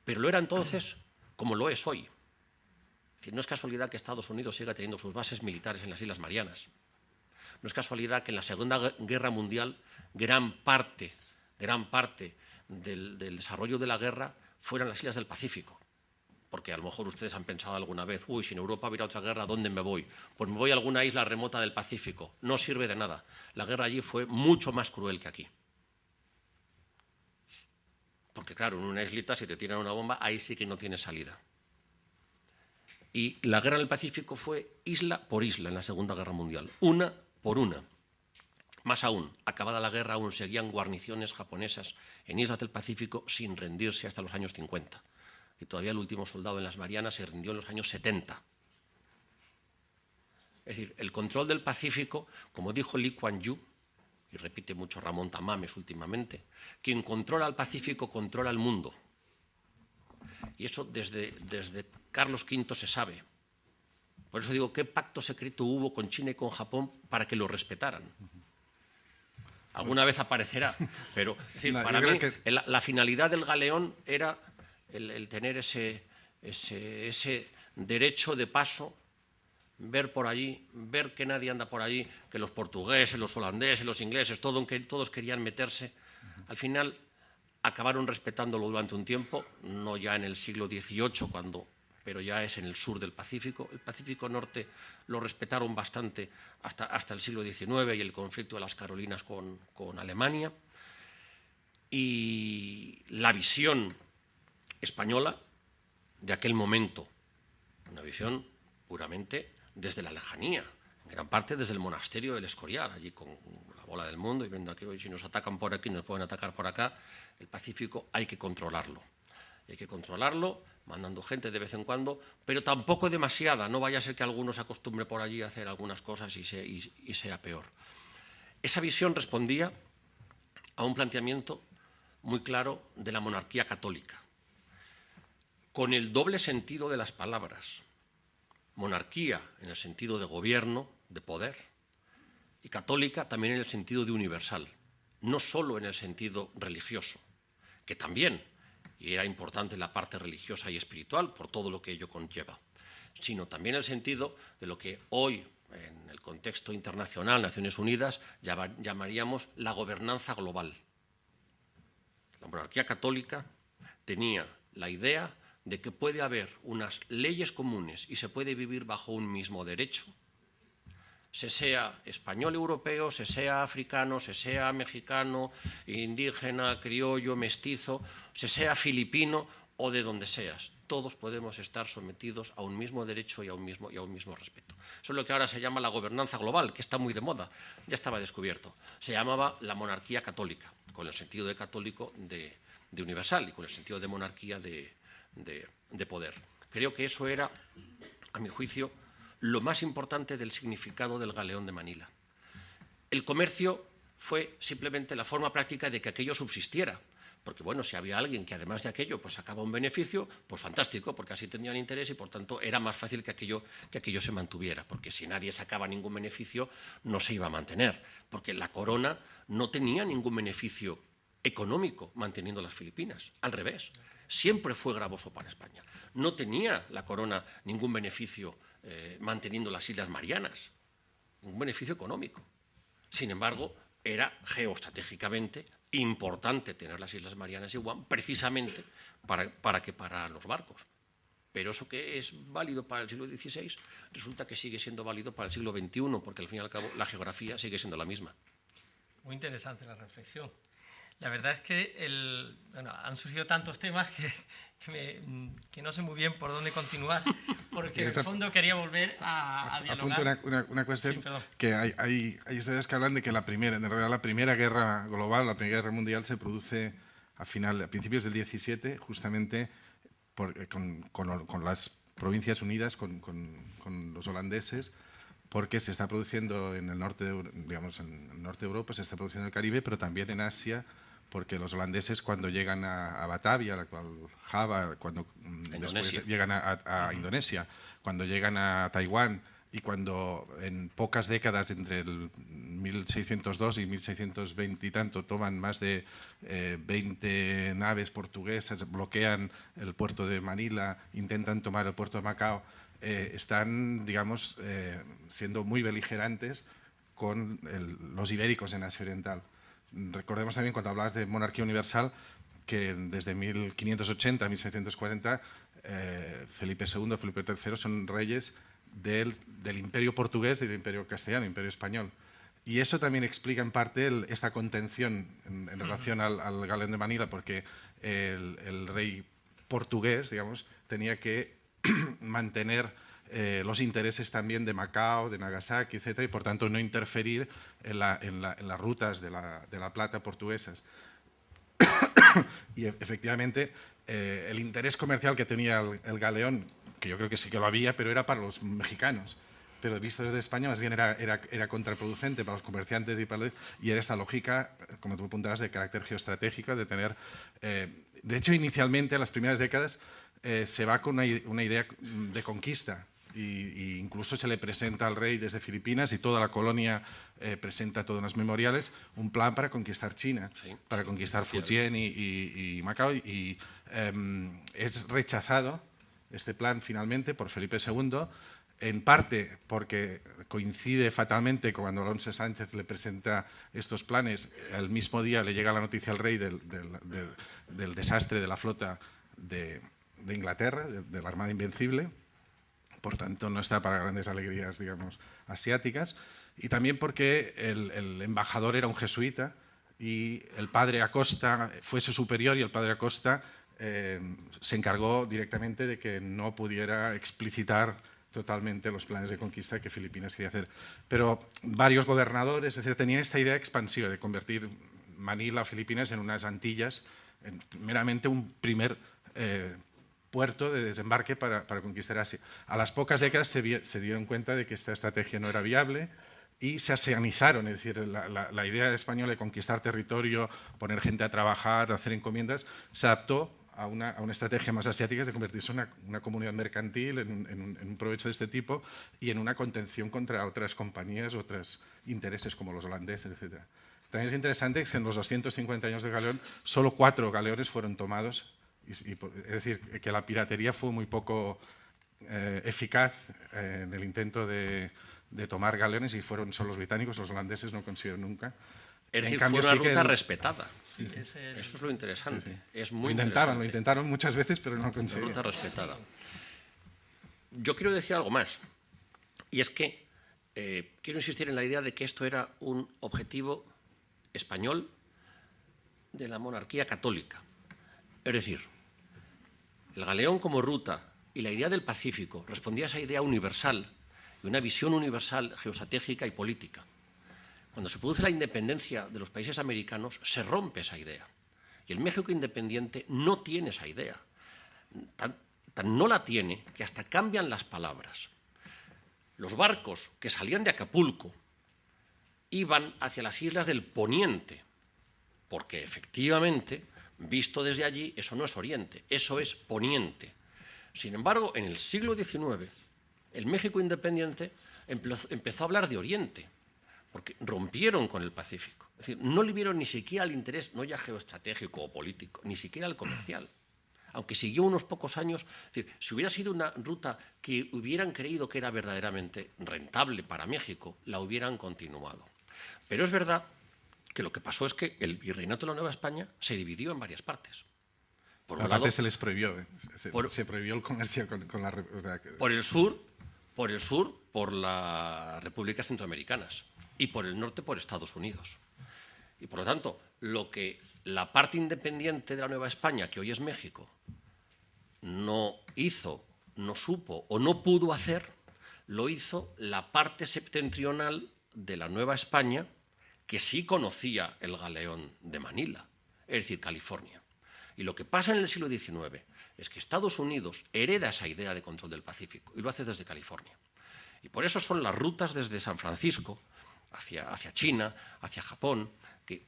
Pero lo era entonces como lo es hoy. Es decir, no es casualidad que Estados Unidos siga teniendo sus bases militares en las Islas Marianas. No es casualidad que en la Segunda Guerra Mundial gran parte gran parte del desarrollo de la guerra fueran las islas del Pacífico. Porque a lo mejor ustedes han pensado alguna vez, uy, si en Europa hubiera otra guerra, ¿a dónde me voy? Pues me voy a alguna isla remota del Pacífico. No sirve de nada. La guerra allí fue mucho más cruel que aquí. Porque claro, en una islita, si te tiran una bomba, ahí sí que no tiene salida. Y la guerra en el Pacífico fue isla por isla en la Segunda Guerra Mundial, una por una. Más aún, acabada la guerra, aún seguían guarniciones japonesas en islas del Pacífico sin rendirse hasta los años 50. Y todavía el último soldado en las Marianas se rindió en los años 70. Es decir, el control del Pacífico, como dijo Lee Kuan Yew, y repite mucho Ramón Tamames últimamente, quien controla el Pacífico controla el mundo. Y eso desde Carlos V se sabe. Por eso digo, ¿qué pacto secreto hubo con China y con Japón para que lo respetaran? Alguna vez aparecerá, pero es decir, para mí la finalidad del galeón era el tener ese derecho de paso, ver por allí, ver que nadie anda por allí, que los portugueses, los holandeses, los ingleses, todos querían meterse. Al final acabaron respetándolo durante un tiempo, no ya en el siglo XVIII, pero ya es en el sur del Pacífico. El Pacífico Norte lo respetaron bastante hasta el siglo XIX y el conflicto de las Carolinas con Alemania. Y la visión española de aquel momento, una visión puramente desde la lejanía, en gran parte desde el monasterio del Escorial, allí con la bola del mundo y viendo aquí, si nos atacan por aquí, nos pueden atacar por acá. El Pacífico hay que controlarlo. Hay que controlarlo, mandando gente de vez en cuando, pero tampoco demasiada, no vaya a ser que alguno se acostumbre por allí a hacer algunas cosas y sea peor. Esa visión respondía a un planteamiento muy claro de la monarquía católica, con el doble sentido de las palabras. Monarquía en el sentido de gobierno, de poder, y católica también en el sentido de universal, no solo en el sentido religioso, que también, y era importante la parte religiosa y espiritual por todo lo que ello conlleva, sino también en el sentido de lo que hoy, en el contexto internacional, Naciones Unidas, llamaríamos la gobernanza global. La monarquía católica tenía la idea de que puede haber unas leyes comunes y se puede vivir bajo un mismo derecho, se sea español europeo, se sea africano, se sea mexicano, indígena, criollo, mestizo, se sea filipino o de donde seas. Todos podemos estar sometidos a un mismo derecho y a un mismo respeto. Eso es lo que ahora se llama la gobernanza global, que está muy de moda, ya estaba descubierto. Se llamaba la monarquía católica, con el sentido de católico de universal y con el sentido de monarquía de poder. Creo que eso era, a mi juicio, lo más importante del significado del galeón de Manila. El comercio fue simplemente la forma práctica de que aquello subsistiera, porque bueno, si había alguien que además de aquello pues sacaba un beneficio, pues fantástico, porque así tenían interés y por tanto era más fácil que aquello se mantuviera, porque si nadie sacaba ningún beneficio no se iba a mantener, porque la corona no tenía ningún beneficio económico manteniendo las Filipinas, al revés, siempre fue gravoso para España. No tenía la corona ningún beneficio manteniendo las Islas Marianas, un beneficio económico. Sin embargo, era geoestratégicamente importante tener las Islas Marianas y Guam precisamente para los barcos. Pero eso que es válido para el siglo XVI resulta que sigue siendo válido para el siglo XXI, porque al fin y al cabo la geografía sigue siendo la misma. Muy interesante la reflexión. La verdad es que han surgido tantos temas que no sé muy bien por dónde continuar, porque en el fondo quería volver a dialogar. Apunto una cuestión, sí, que hay historias que hablan de que en realidad la primera guerra global, la primera guerra mundial se produce a principios del 17, justamente con las Provincias Unidas, con los holandeses, porque se está produciendo en el norte, digamos, en el norte de Europa, se está produciendo en el Caribe, pero también en Asia, porque los holandeses cuando llegan a Batavia, la actual Java, cuando después llegan a Indonesia, cuando llegan a Taiwán y cuando en pocas décadas, entre el 1602 y 1620 y tanto, toman más de 20 naves portuguesas, bloquean el puerto de Manila, intentan tomar el puerto de Macao, están, digamos, siendo muy beligerantes con los ibéricos en Asia Oriental. Recordemos también, cuando hablabas de monarquía universal, que desde 1580 a 1740 Felipe II, Felipe III son reyes del Imperio portugués y del Imperio castellano, Imperio español. Y eso también explica en parte esta contención en relación al Galeón de Manila, porque el rey portugués, digamos, tenía que mantener los intereses también de Macao, de Nagasaki, etcétera, y por tanto no interferir en las rutas de la plata portuguesas. Y efectivamente el interés comercial que tenía el galeón, que yo creo que sí que lo había, pero era para los mexicanos. Pero visto desde España más bien era contraproducente para los comerciantes y era esta lógica, como tú apuntabas, de carácter geoestratégico, de tener... de hecho, inicialmente, en las primeras décadas, se va con una idea de conquista. Y incluso se le presenta al rey desde Filipinas y toda la colonia presenta todas unas memoriales, un plan para conquistar China, para conquistar Fujian y Macao. Y es rechazado este plan finalmente por Felipe II, en parte porque coincide fatalmente cuando Alonso Sánchez le presenta estos planes. El mismo día le llega la noticia al rey del desastre de la flota de Inglaterra, de la Armada Invencible. Por tanto, no está para grandes alegrías, digamos, asiáticas. Y también porque el embajador era un jesuita y el padre Acosta fue su superior, y el padre Acosta se encargó directamente de que no pudiera explicitar totalmente los planes de conquista que Filipinas quería hacer. Pero varios gobernadores, es decir, tenían esta idea expansiva de convertir Manila o Filipinas en unas Antillas, en meramente un primer puerto de desembarque para conquistar Asia. A las pocas décadas se dieron cuenta de que esta estrategia no era viable y se aseanizaron, es decir, la idea española de conquistar territorio, poner gente a trabajar, hacer encomiendas, se adaptó a una estrategia más asiática de convertirse en una comunidad mercantil, en un provecho de este tipo y en una contención contra otras compañías, otros intereses como los holandeses, etc. También es interesante que en los 250 años de Galeón, solo 4 galeones fueron tomados. Es decir, que la piratería fue muy poco eficaz en el intento de tomar galeones, y fueron solo los británicos, los holandeses no consiguieron nunca. Es decir, fue una ruta respetada. Sí. Eso es lo interesante. Sí. Es muy lo intentaron muchas veces, pero no consiguieron. Una ruta respetada. Yo quiero decir algo más, y es que quiero insistir en la idea de que esto era un objetivo español de la monarquía católica. Es decir, el galeón como ruta y la idea del Pacífico respondía a esa idea universal, de una visión universal geoestratégica y política. Cuando se produce la independencia de los países americanos, se rompe esa idea. Y el México independiente no tiene esa idea. Tan no la tiene que hasta cambian las palabras. Los barcos que salían de Acapulco iban hacia las islas del Poniente, porque efectivamente, visto desde allí, eso no es Oriente, eso es Poniente. Sin embargo, en el siglo XIX, el México independiente empezó a hablar de Oriente, porque rompieron con el Pacífico. Es decir, no le vieron ni siquiera el interés, no ya geoestratégico o político, ni siquiera el comercial. Aunque siguió unos pocos años, es decir, si hubiera sido una ruta que hubieran creído que era verdaderamente rentable para México, la hubieran continuado. Pero es verdad que lo que pasó es que el virreinato de la Nueva España se dividió en varias partes. Por un lado, se les prohibió, se prohibió el comercio con la... O sea, por el sur, por las repúblicas centroamericanas, y por el norte, por Estados Unidos. Y por lo tanto, lo que la parte independiente de la Nueva España, que hoy es México, no hizo, no supo o no pudo hacer, lo hizo la parte septentrional de la Nueva España, que sí conocía el galeón de Manila, es decir, California. Y lo que pasa en el siglo XIX es que Estados Unidos hereda esa idea de control del Pacífico y lo hace desde California. Y por eso son las rutas desde San Francisco hacia China, hacia Japón,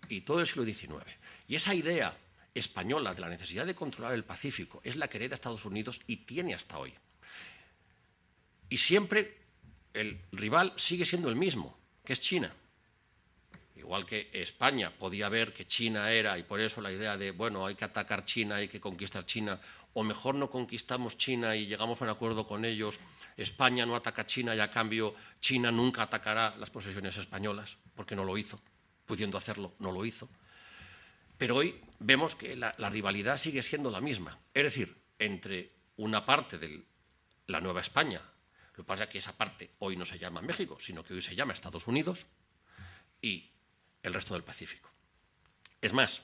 y todo el siglo XIX. Y esa idea española de la necesidad de controlar el Pacífico es la que hereda Estados Unidos y tiene hasta hoy. Y siempre el rival sigue siendo el mismo, que es China. Igual que España podía ver que China era, y por eso la idea de, bueno, hay que atacar China, hay que conquistar China, o mejor no conquistamos China y llegamos a un acuerdo con ellos, España no ataca a China y a cambio China nunca atacará las posesiones españolas, porque no lo hizo. pudiendo hacerlo, no lo hizo. Pero hoy vemos que la rivalidad sigue siendo la misma. Es decir, entre una parte de la Nueva España, lo que pasa es que esa parte hoy no se llama México, sino que hoy se llama Estados Unidos, y el resto del Pacífico. Es más,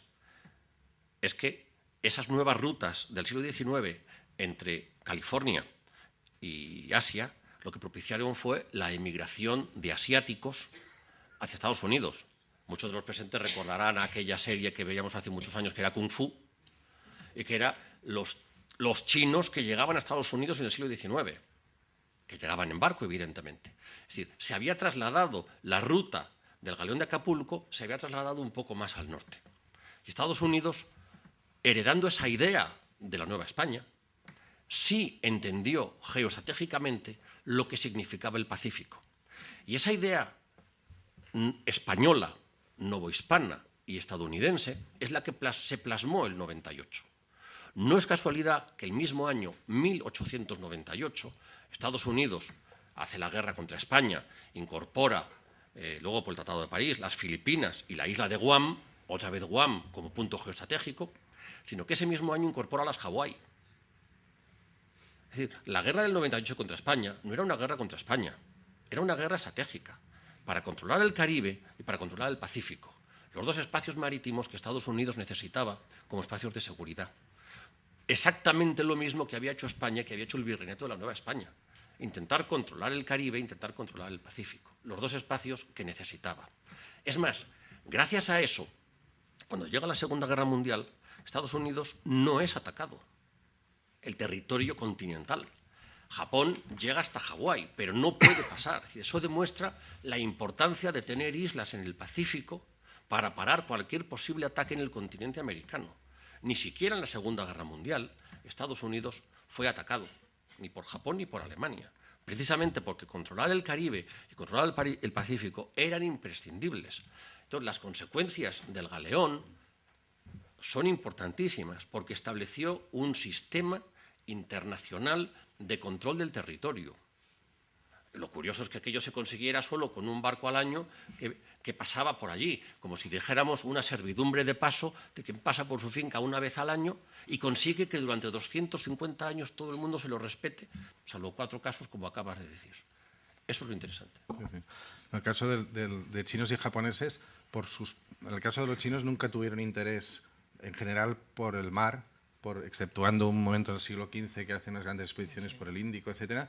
es que esas nuevas rutas del siglo XIX entre California y Asia, lo que propiciaron fue la emigración de asiáticos hacia Estados Unidos. Muchos de los presentes recordarán aquella serie que veíamos hace muchos años que era Kung Fu, y que era los chinos que llegaban a Estados Unidos en el siglo XIX, que llegaban en barco, evidentemente. Es decir, se había trasladado la ruta del galeón de Acapulco, se había trasladado un poco más al norte. Y Estados Unidos, heredando esa idea de la Nueva España, sí entendió geoestratégicamente lo que significaba el Pacífico. Y esa idea española, novohispana y estadounidense es la que se plasmó el 98. No es casualidad que el mismo año 1898 Estados Unidos hace la guerra contra España, incorpora, luego por el Tratado de París, las Filipinas y la isla de Guam, otra vez Guam como punto geoestratégico, sino que ese mismo año incorpora las Hawái. Es decir, la guerra del 98 contra España no era una guerra contra España, era una guerra estratégica para controlar el Caribe y para controlar el Pacífico, los dos espacios marítimos que Estados Unidos necesitaba como espacios de seguridad. Exactamente lo mismo que había hecho España, que había hecho el Virreinato de la Nueva España. Intentar controlar el Caribe, intentar controlar el Pacífico, los dos espacios que necesitaba. Es más, gracias a eso, cuando llega la Segunda Guerra Mundial, Estados Unidos no es atacado. El territorio continental. Japón llega hasta Hawái, pero no puede pasar. Eso demuestra la importancia de tener islas en el Pacífico para parar cualquier posible ataque en el continente americano. Ni siquiera en la Segunda Guerra Mundial Estados Unidos fue atacado, ni por Japón ni por Alemania, precisamente porque controlar el Caribe y controlar el Pacífico eran imprescindibles. Entonces, las consecuencias del galeón son importantísimas porque estableció un sistema internacional de control del territorio. Lo curioso es que aquello se consiguiera solo con un barco al año que pasaba por allí, como si dijéramos una servidumbre de paso de quien pasa por su finca una vez al año y consigue que durante 250 años todo el mundo se lo respete, salvo 4 casos como acabas de decir. Eso es lo interesante. En el caso de chinos y japoneses, en el caso de los chinos nunca tuvieron interés en general por el mar, exceptuando un momento del siglo XV que hacen unas grandes expediciones por el Índico, etcétera,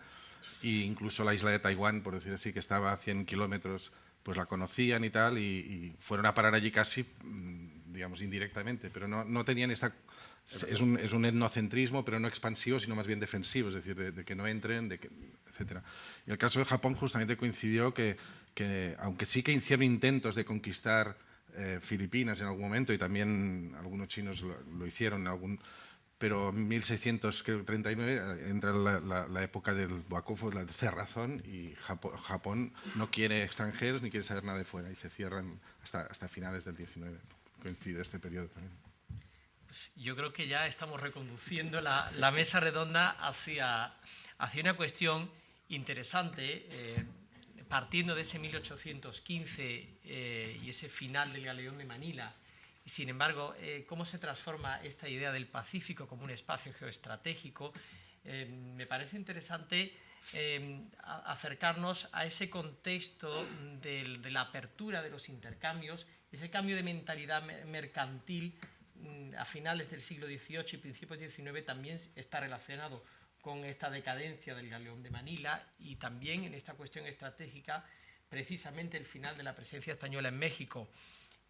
e incluso la isla de Taiwán, por decir así, que estaba a 100 kilómetros, pues la conocían y tal, y fueron a parar allí casi, digamos, indirectamente, pero no tenían esta... Es un etnocentrismo, pero no expansivo, sino más bien defensivo, es decir, de que no entren, etcétera. Y el caso de Japón justamente coincidió que aunque sí que hicieron intentos de conquistar Filipinas en algún momento, y también algunos chinos lo hicieron, pero en 1639 entra la época del Bakufu, la cerrazón, y Japón no quiere extranjeros ni quiere saber nada de fuera, y se cierran hasta finales del 19. Coincide este periodo también. Pues yo creo que ya estamos reconduciendo la mesa redonda hacia una cuestión interesante, partiendo de ese 1815 y ese final del galeón de Manila. Y sin embargo, cómo se transforma esta idea del Pacífico como un espacio geoestratégico. Me parece interesante acercarnos a ese contexto de la apertura de los intercambios, ese cambio de mentalidad mercantil a finales del siglo XVIII y principios del XIX también está relacionado con esta decadencia del galeón de Manila, y también en esta cuestión estratégica, precisamente el final de la presencia española en México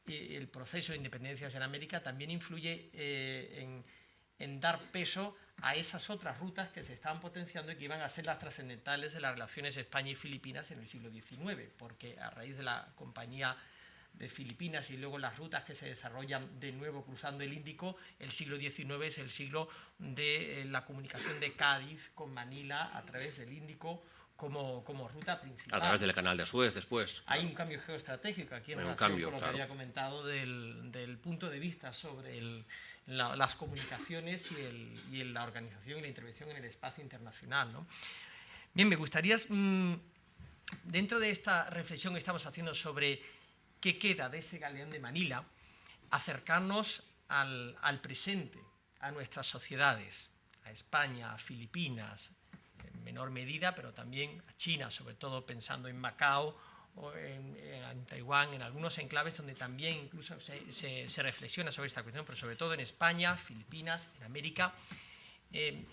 y el proceso de independencias en América también influye en dar peso a esas otras rutas que se estaban potenciando y que iban a ser las trascendentales de las relaciones España y Filipinas en el siglo XIX, porque a raíz de la Compañía de Filipinas y luego las rutas que se desarrollan de nuevo cruzando el Índico, el siglo XIX es el siglo de la comunicación de Cádiz con Manila a través del Índico como ruta principal. A través del canal de Suez después. Hay un cambio geoestratégico aquí en relación con lo que había comentado del punto de vista sobre las comunicaciones y la organización y la intervención en el espacio internacional, ¿no? Bien, me gustaría, dentro de esta reflexión que estamos haciendo sobre qué queda de ese galeón de Manila, acercarnos al presente, a nuestras sociedades, a España, a Filipinas, en menor medida, pero también a China, sobre todo pensando en Macao o en Taiwán, en algunos enclaves donde también incluso se reflexiona sobre esta cuestión, pero sobre todo en España, Filipinas, en América. En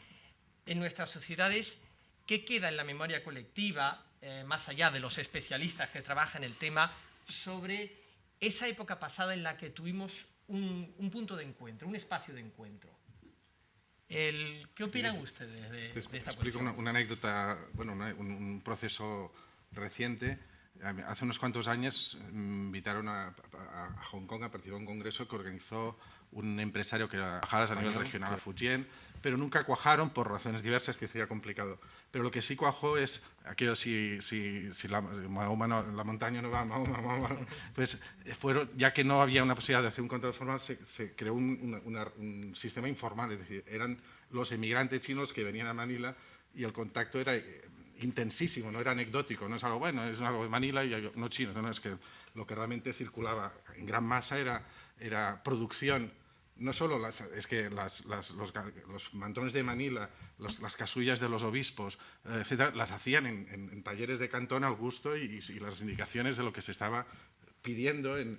nuestras sociedades, ¿qué queda en la memoria colectiva, más allá de los especialistas que trabajan el tema, sobre esa época pasada en la que tuvimos un punto de encuentro, un espacio de encuentro? ¿Qué opinan ustedes de esta explico cuestión? una anécdota, bueno, un proceso reciente. Hace unos cuantos años me invitaron a Hong Kong a participar en un congreso que organizó un empresario que era embajadas a nivel regional a Fujian, pero nunca cuajaron por razones diversas, que sería complicado. Pero lo que sí cuajó es aquello, si Mahoma la montaña no va, Mahoma, pues ya que no había una posibilidad de hacer un contrato formal, se creó un sistema informal, es decir, eran los emigrantes chinos que venían a Manila y el contacto era intensísimo, no era anecdótico, no es algo bueno, es algo de Manila y no chino, no, es que lo que realmente circulaba en gran masa era producción. No solo es que los mantones de Manila, las casullas de los obispos, etcétera, las hacían en talleres de Cantón al gusto y las indicaciones de lo que se estaba pidiendo en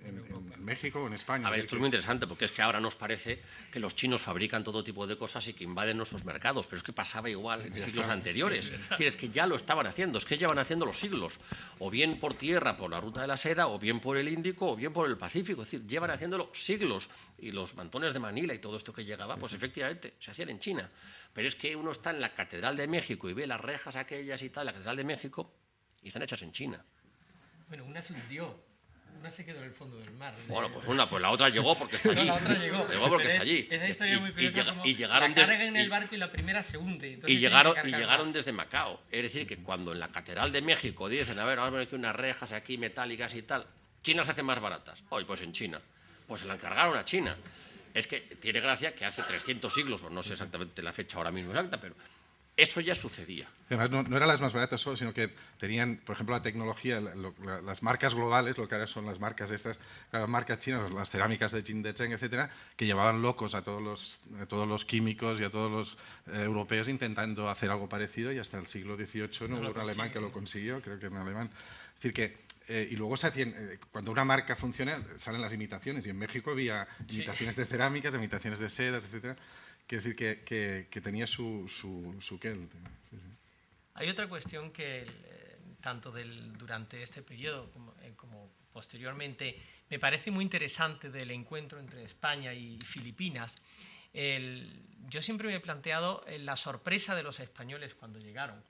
México o en España. A ver, esto es muy interesante porque es que ahora nos parece que los chinos fabrican todo tipo de cosas y que invaden nuestros mercados, pero es que pasaba igual en siglos anteriores. Es decir, es que ya lo estaban haciendo, es que llevan haciendo los siglos, o bien por tierra, por la ruta de la seda, o bien por el Índico, o bien por el Pacífico. Es decir, llevan haciéndolo siglos. Y los mantones de Manila y todo esto que llegaba, pues efectivamente se hacían en China. Pero es que uno está en la Catedral de México y ve las rejas aquellas y tal, la Catedral de México, y están hechas en China. Bueno, una se hundió. Una se quedó en el fondo del mar. Bueno, pues la otra llegó porque está allí. No, la otra llegó. Llegó porque está allí. Esa historia es muy curiosa. Y llegaron la cargan en el barco y la primera se hunde. Y llegaron desde Macao. Es decir, que cuando en la Catedral de México dicen, a ver, vamos a poner aquí unas rejas aquí metálicas y tal, ¿quién las hace más baratas? Hoy, pues en China. Pues se la encargaron a China. Es que tiene gracia que hace 300 siglos, o no sé exactamente la fecha ahora mismo exacta, pero eso ya sucedía. Además, no eran las más baratas solo, sino que tenían, por ejemplo, la tecnología, las marcas globales, lo que ahora son las marcas estas, las marcas chinas, las cerámicas de Jingdezhen, etcétera, que llevaban locos a todos los químicos y a todos los europeos intentando hacer algo parecido, y hasta el siglo XVIII no hubo un alemán que lo consiguió, creo que un alemán. Es decir, que y luego se hacían, cuando una marca funciona, salen las imitaciones, y en México había imitaciones de cerámicas, imitaciones de sedas, etcétera. Quiere decir que tenía su qué. Sí, sí. Hay otra cuestión que, tanto durante este periodo como posteriormente, me parece muy interesante del encuentro entre España y Filipinas. Yo siempre me he planteado la sorpresa de los españoles cuando llegaron,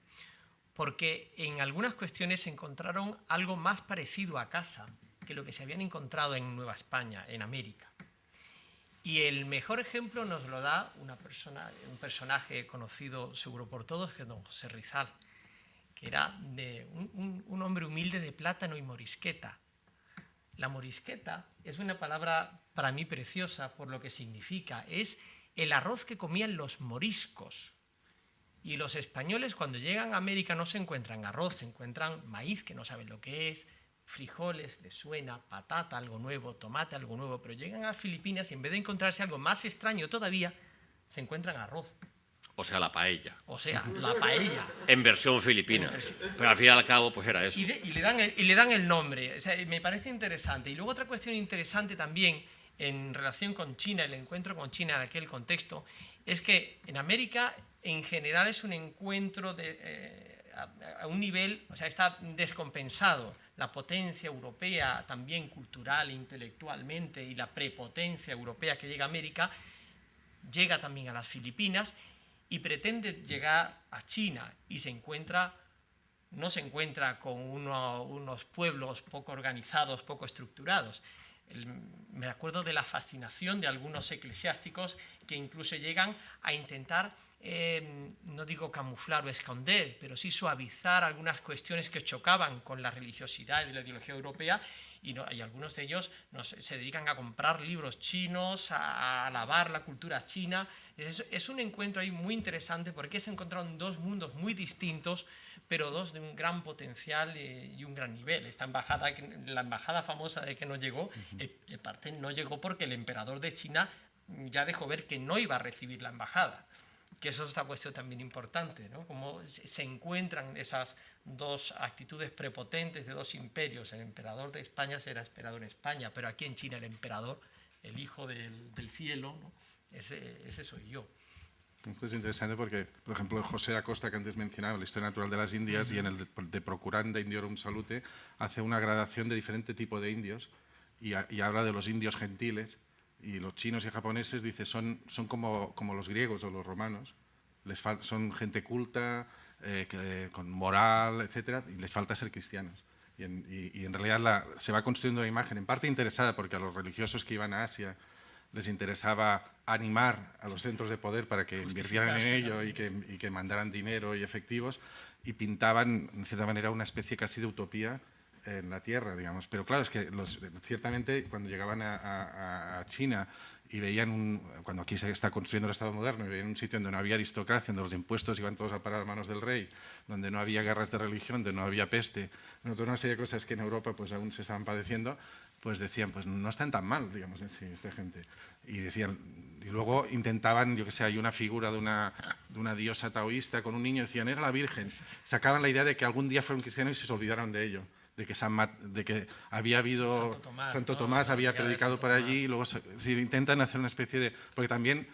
porque en algunas cuestiones encontraron algo más parecido a casa que lo que se habían encontrado en Nueva España, en América. Y el mejor ejemplo nos lo da un personaje conocido seguro por todos, que es don José Rizal, que era un hombre humilde de plátano y morisqueta. La morisqueta es una palabra para mí preciosa por lo que significa. Es el arroz que comían los moriscos. Y los españoles cuando llegan a América no se encuentran arroz, se encuentran maíz, que no saben lo que es, frijoles, les suena, patata, algo nuevo, tomate, algo nuevo, pero llegan a Filipinas y en vez de encontrarse algo más extraño todavía, se encuentran arroz. O sea, la paella. O sea, la paella. En versión filipina. Pero al fin y al cabo, pues era eso. Y le dan el nombre. O sea, me parece interesante. Y luego otra cuestión interesante también en relación con China, el encuentro con China en aquel contexto, es que en América en general es un encuentro a un nivel, o sea, está descompensado. La potencia europea, también cultural e intelectualmente, y la prepotencia europea que llega a América, llega también a las Filipinas y pretende llegar a China y no se encuentra con unos pueblos poco organizados, poco estructurados. Me acuerdo de la fascinación de algunos eclesiásticos que incluso llegan a intentar, no digo camuflar o esconder, pero sí suavizar algunas cuestiones que chocaban con la religiosidad y la ideología europea, y algunos de ellos se dedican a comprar libros chinos, a alabar la cultura china. Es un encuentro ahí muy interesante porque se encontraron dos mundos muy distintos, pero dos de un gran potencial y un gran nivel. Esta embajada, la embajada famosa de que no llegó, en parte no llegó porque el emperador de China ya dejó ver que no iba a recibir la embajada. Que eso es otra cuestión también importante, ¿no? Cómo se encuentran esas dos actitudes prepotentes de dos imperios. El emperador de España será emperador en España, pero aquí en China el emperador, el hijo del cielo, ¿no? Ese soy yo. Esto es interesante porque, por ejemplo, José Acosta, que antes mencionaba, la historia natural de las Indias, y en el de Procuranda Indiorum Salute, hace una gradación de diferente tipo de indios y habla de los indios gentiles. Y los chinos y japoneses, dice, son como los griegos o los romanos. Son gente culta, con moral, etcétera, y les falta ser cristianos. Y en realidad se va construyendo una imagen, en parte interesada, porque a los religiosos que iban a Asia les interesaba animar a los centros de poder para que invirtieran en ello y que mandaran dinero y efectivos, y pintaban, en cierta manera, una especie casi de utopía en la tierra, digamos. Pero claro, es que ciertamente cuando llegaban a China y veían, cuando aquí se está construyendo el Estado moderno, y veían un sitio donde no había aristocracia, donde los impuestos iban todos a parar a manos del rey, donde no había guerras de religión, donde no había peste, toda una serie de cosas que en Europa pues aún se estaban padeciendo, pues decían, pues no están tan mal, digamos, esta gente. Y decían, y luego intentaban, yo que sé, hay una figura de una diosa taoísta con un niño, decían, era la Virgen. Sacaban la idea de que algún día fueron cristianos y se olvidaron de ello. De que había habido Santo Tomás había predicado por allí, y luego intentan hacer una especie de... Porque también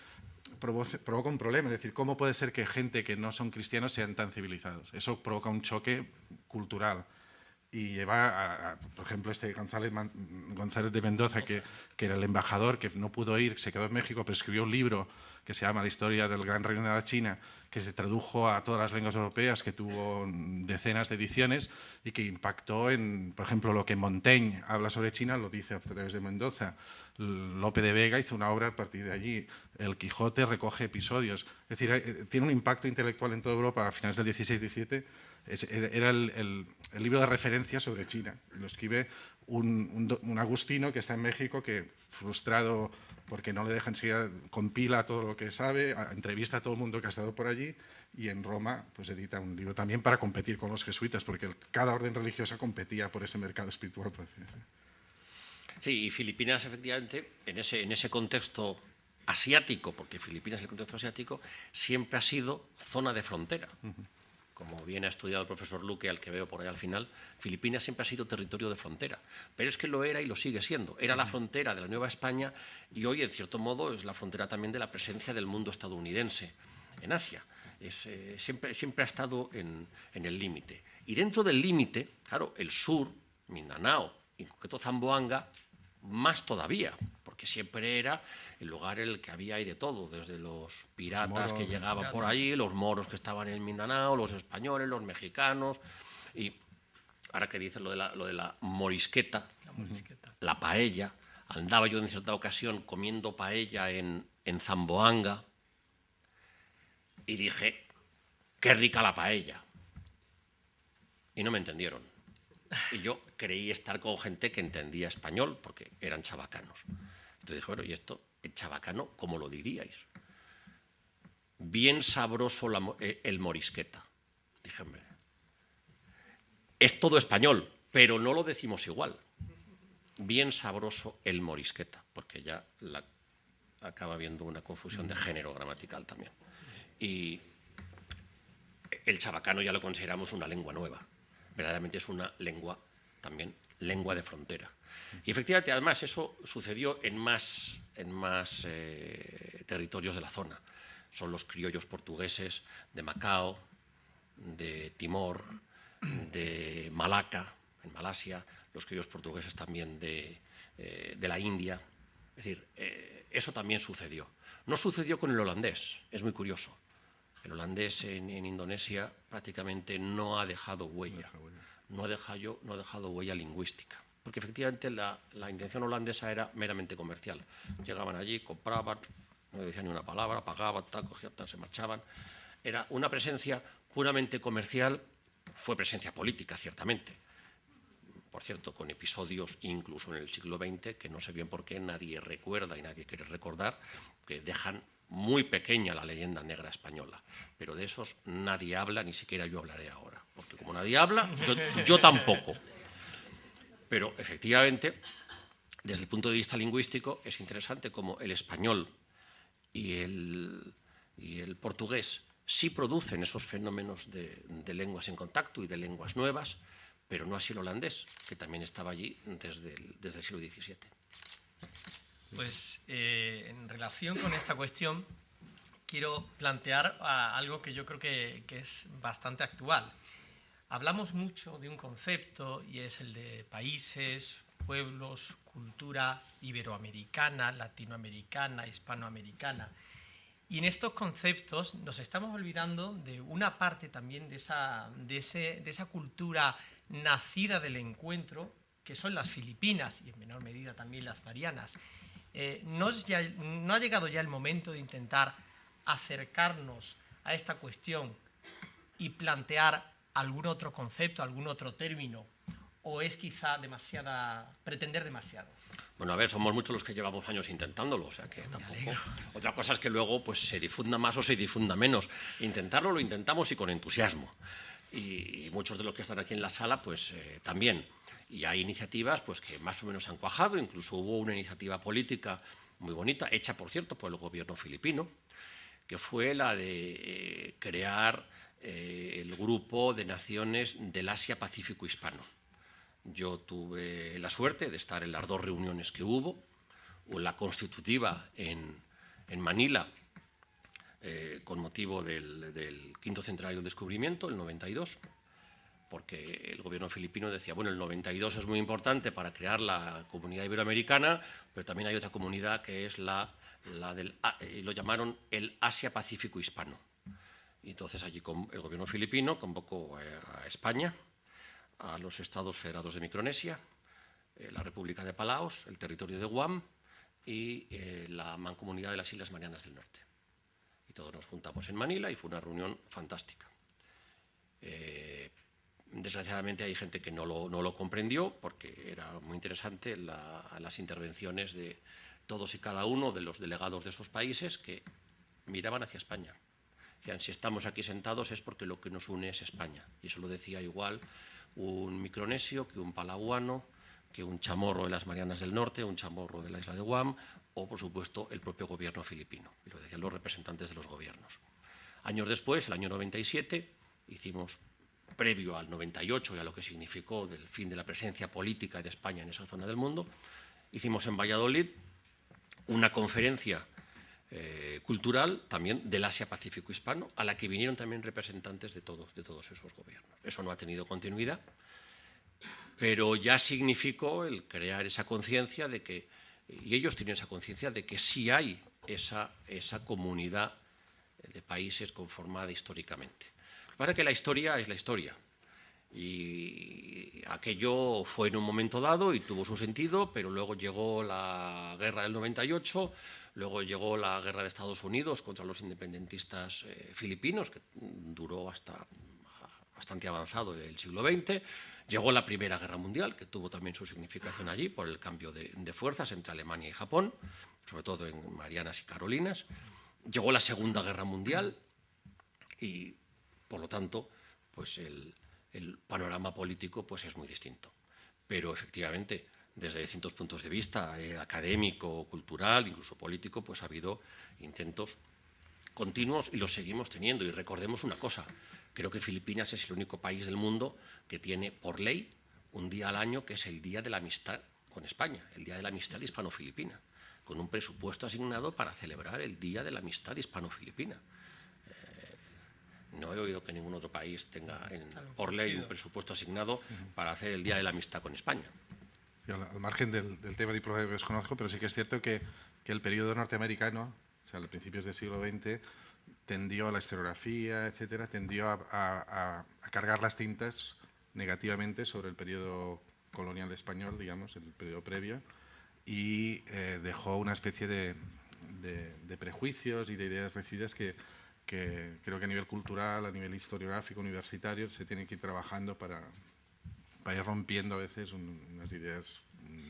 provoca un problema, es decir, ¿cómo puede ser que gente que no son cristianos sean tan civilizados? Eso provoca un choque cultural. Y lleva, por ejemplo, González de Mendoza, que era el embajador, que no pudo ir, se quedó en México, pero escribió un libro que se llama La historia del Gran Reino de la China, que se tradujo a todas las lenguas europeas, que tuvo decenas de ediciones y que impactó en, por ejemplo, lo que Montaigne habla sobre China, lo dice a través de Mendoza. Lope de Vega hizo una obra a partir de allí. El Quijote recoge episodios. Es decir, tiene un impacto intelectual en toda Europa a finales del 16-17. Era el libro de referencia sobre China. Lo escribe un agustino que está en México, que, frustrado porque no le dejan seguir, compila todo lo que sabe, entrevista a todo el mundo que ha estado por allí, y en Roma pues edita un libro también para competir con los jesuitas, porque cada orden religiosa competía por ese mercado espiritual, por decirlo así. Sí, y Filipinas, efectivamente, en ese contexto asiático, porque Filipinas, el contexto asiático, siempre ha sido zona de frontera. Como bien ha estudiado el profesor Luque, al que veo por ahí al final, Filipinas siempre ha sido territorio de frontera. Pero es que lo era y lo sigue siendo. Era la frontera de la Nueva España y hoy, en cierto modo, es la frontera también de la presencia del mundo estadounidense en Asia. Siempre ha estado en el límite. Y dentro del límite, claro, el sur, Mindanao, y en concreto Zamboanga, más todavía, porque siempre era el lugar en el que había de todo, desde los piratas que llegaban por allí, los moros que estaban en Mindanao, los españoles, los mexicanos, y ahora que dices lo de la morisqueta, la paella, andaba yo en cierta ocasión comiendo paella en Zamboanga y dije, qué rica la paella, y no me entendieron. Y yo creí estar con gente que entendía español, porque eran chavacanos. Entonces dije, bueno, ¿y esto en chabacano cómo lo diríais? Bien sabroso el morisqueta. Dije, hombre, es todo español, pero no lo decimos igual. Bien sabroso el morisqueta, porque ya acaba habiendo una confusión de género gramatical también. Y el chabacano ya lo consideramos una lengua nueva. Verdaderamente es una lengua, también lengua de frontera. Y efectivamente, además, eso sucedió en más territorios de la zona. Son los criollos portugueses de Macao, de Timor, de Malaca, en Malasia, los criollos portugueses también de la India. Es decir, eso también sucedió. No sucedió con el holandés, es muy curioso. El holandés en Indonesia prácticamente no ha dejado huella, no ha dejado huella lingüística, porque efectivamente la intención holandesa era meramente comercial. Llegaban allí, compraban, no decían ni una palabra, pagaban, tal, cogían, tal, se marchaban. Era una presencia puramente comercial, fue presencia política, ciertamente, por cierto, con episodios incluso en el siglo XX que no sé bien por qué nadie recuerda y nadie quiere recordar, que dejan muy pequeña la leyenda negra española, pero de esos nadie habla, ni siquiera yo hablaré ahora, porque como nadie habla, yo tampoco. Pero efectivamente, desde el punto de vista lingüístico, es interesante cómo el español y el portugués sí producen esos fenómenos de lenguas en contacto y de lenguas nuevas, pero no así el holandés, que también estaba allí desde el siglo XVII. Pues en relación con esta cuestión, quiero plantear algo que yo creo que es bastante actual. Hablamos mucho de un concepto y es el de países, pueblos, cultura iberoamericana, latinoamericana, hispanoamericana. Y en estos conceptos nos estamos olvidando de una parte también de esa cultura nacida del encuentro, que son las Filipinas y en menor medida también las Marianas. ¿No ha llegado ya el momento de intentar acercarnos a esta cuestión y plantear algún otro concepto, algún otro término? ¿O es quizá pretender demasiado? Bueno, a ver, somos muchos los que llevamos años intentándolo, o sea que tampoco. Otra cosa es que luego pues, se difunda más o se difunda menos. Intentarlo lo intentamos y con entusiasmo. Y muchos de los que están aquí en la sala, pues también. Y hay iniciativas pues, que más o menos han cuajado, incluso hubo una iniciativa política muy bonita, hecha, por cierto, por el gobierno filipino, que fue la de crear el grupo de naciones del Asia-Pacífico hispano. Yo tuve la suerte de estar en las dos reuniones que hubo, la constitutiva en Manila, con motivo del quinto centenario del descubrimiento, el 92, porque el gobierno filipino decía, bueno, el 92 es muy importante para crear la comunidad iberoamericana, pero también hay otra comunidad que es lo llamaron el Asia-Pacífico hispano. Y entonces allí el gobierno filipino convocó a España, a los Estados Federados de Micronesia, la República de Palaos, el territorio de Guam y la Mancomunidad de las Islas Marianas del Norte. Y todos nos juntamos en Manila y fue una reunión fantástica. Desgraciadamente hay gente que no lo comprendió porque era muy interesante las intervenciones de todos y cada uno de los delegados de esos países que miraban hacia España. Decían, si estamos aquí sentados es porque lo que nos une es España. Y eso lo decía igual un micronesio que un palaguano, que un chamorro de las Marianas del Norte, un chamorro de la isla de Guam, o por supuesto el propio gobierno filipino. Y lo decían los representantes de los gobiernos. Años después, el año 97, hicimos, previo al 98 y a lo que significó del fin de la presencia política de España en esa zona del mundo, hicimos en Valladolid una conferencia cultural también del Asia-Pacífico hispano, a la que vinieron también representantes de todos esos gobiernos. Eso no ha tenido continuidad, pero ya significó el crear esa conciencia de que, y ellos tienen esa conciencia de que sí hay esa comunidad de países conformada históricamente. Lo que pasa es que la historia es la historia, y aquello fue en un momento dado y tuvo su sentido, pero luego llegó la guerra del 98, luego llegó la guerra de Estados Unidos contra los independentistas filipinos, que duró hasta bastante avanzado el siglo XX, llegó la Primera Guerra Mundial, que tuvo también su significación allí por el cambio de fuerzas entre Alemania y Japón, sobre todo en Marianas y Carolinas, llegó la Segunda Guerra Mundial y, por lo tanto, pues el panorama político pues es muy distinto. Pero efectivamente, desde distintos puntos de vista, académico, cultural, incluso político, pues ha habido intentos continuos y los seguimos teniendo. Y recordemos una cosa, creo que Filipinas es el único país del mundo que tiene por ley un día al año que es el Día de la Amistad con España, el Día de la Amistad hispano-filipina, con un presupuesto asignado para celebrar el Día de la Amistad hispano-filipina. No he oído que ningún otro país tenga por ley un presupuesto asignado para hacer el Día de la Amistad con España. Sí, al margen del tema diplomático que desconozco, pero sí que es cierto que el periodo norteamericano, o sea, a principios del siglo XX, tendió a la historiografía, etcétera, tendió a cargar las tintas negativamente sobre el periodo colonial español, digamos, el periodo previo, y dejó una especie de prejuicios y de ideas recibidas que creo que a nivel cultural, a nivel historiográfico, universitario, se tienen que ir trabajando para para ir rompiendo a veces unas ideas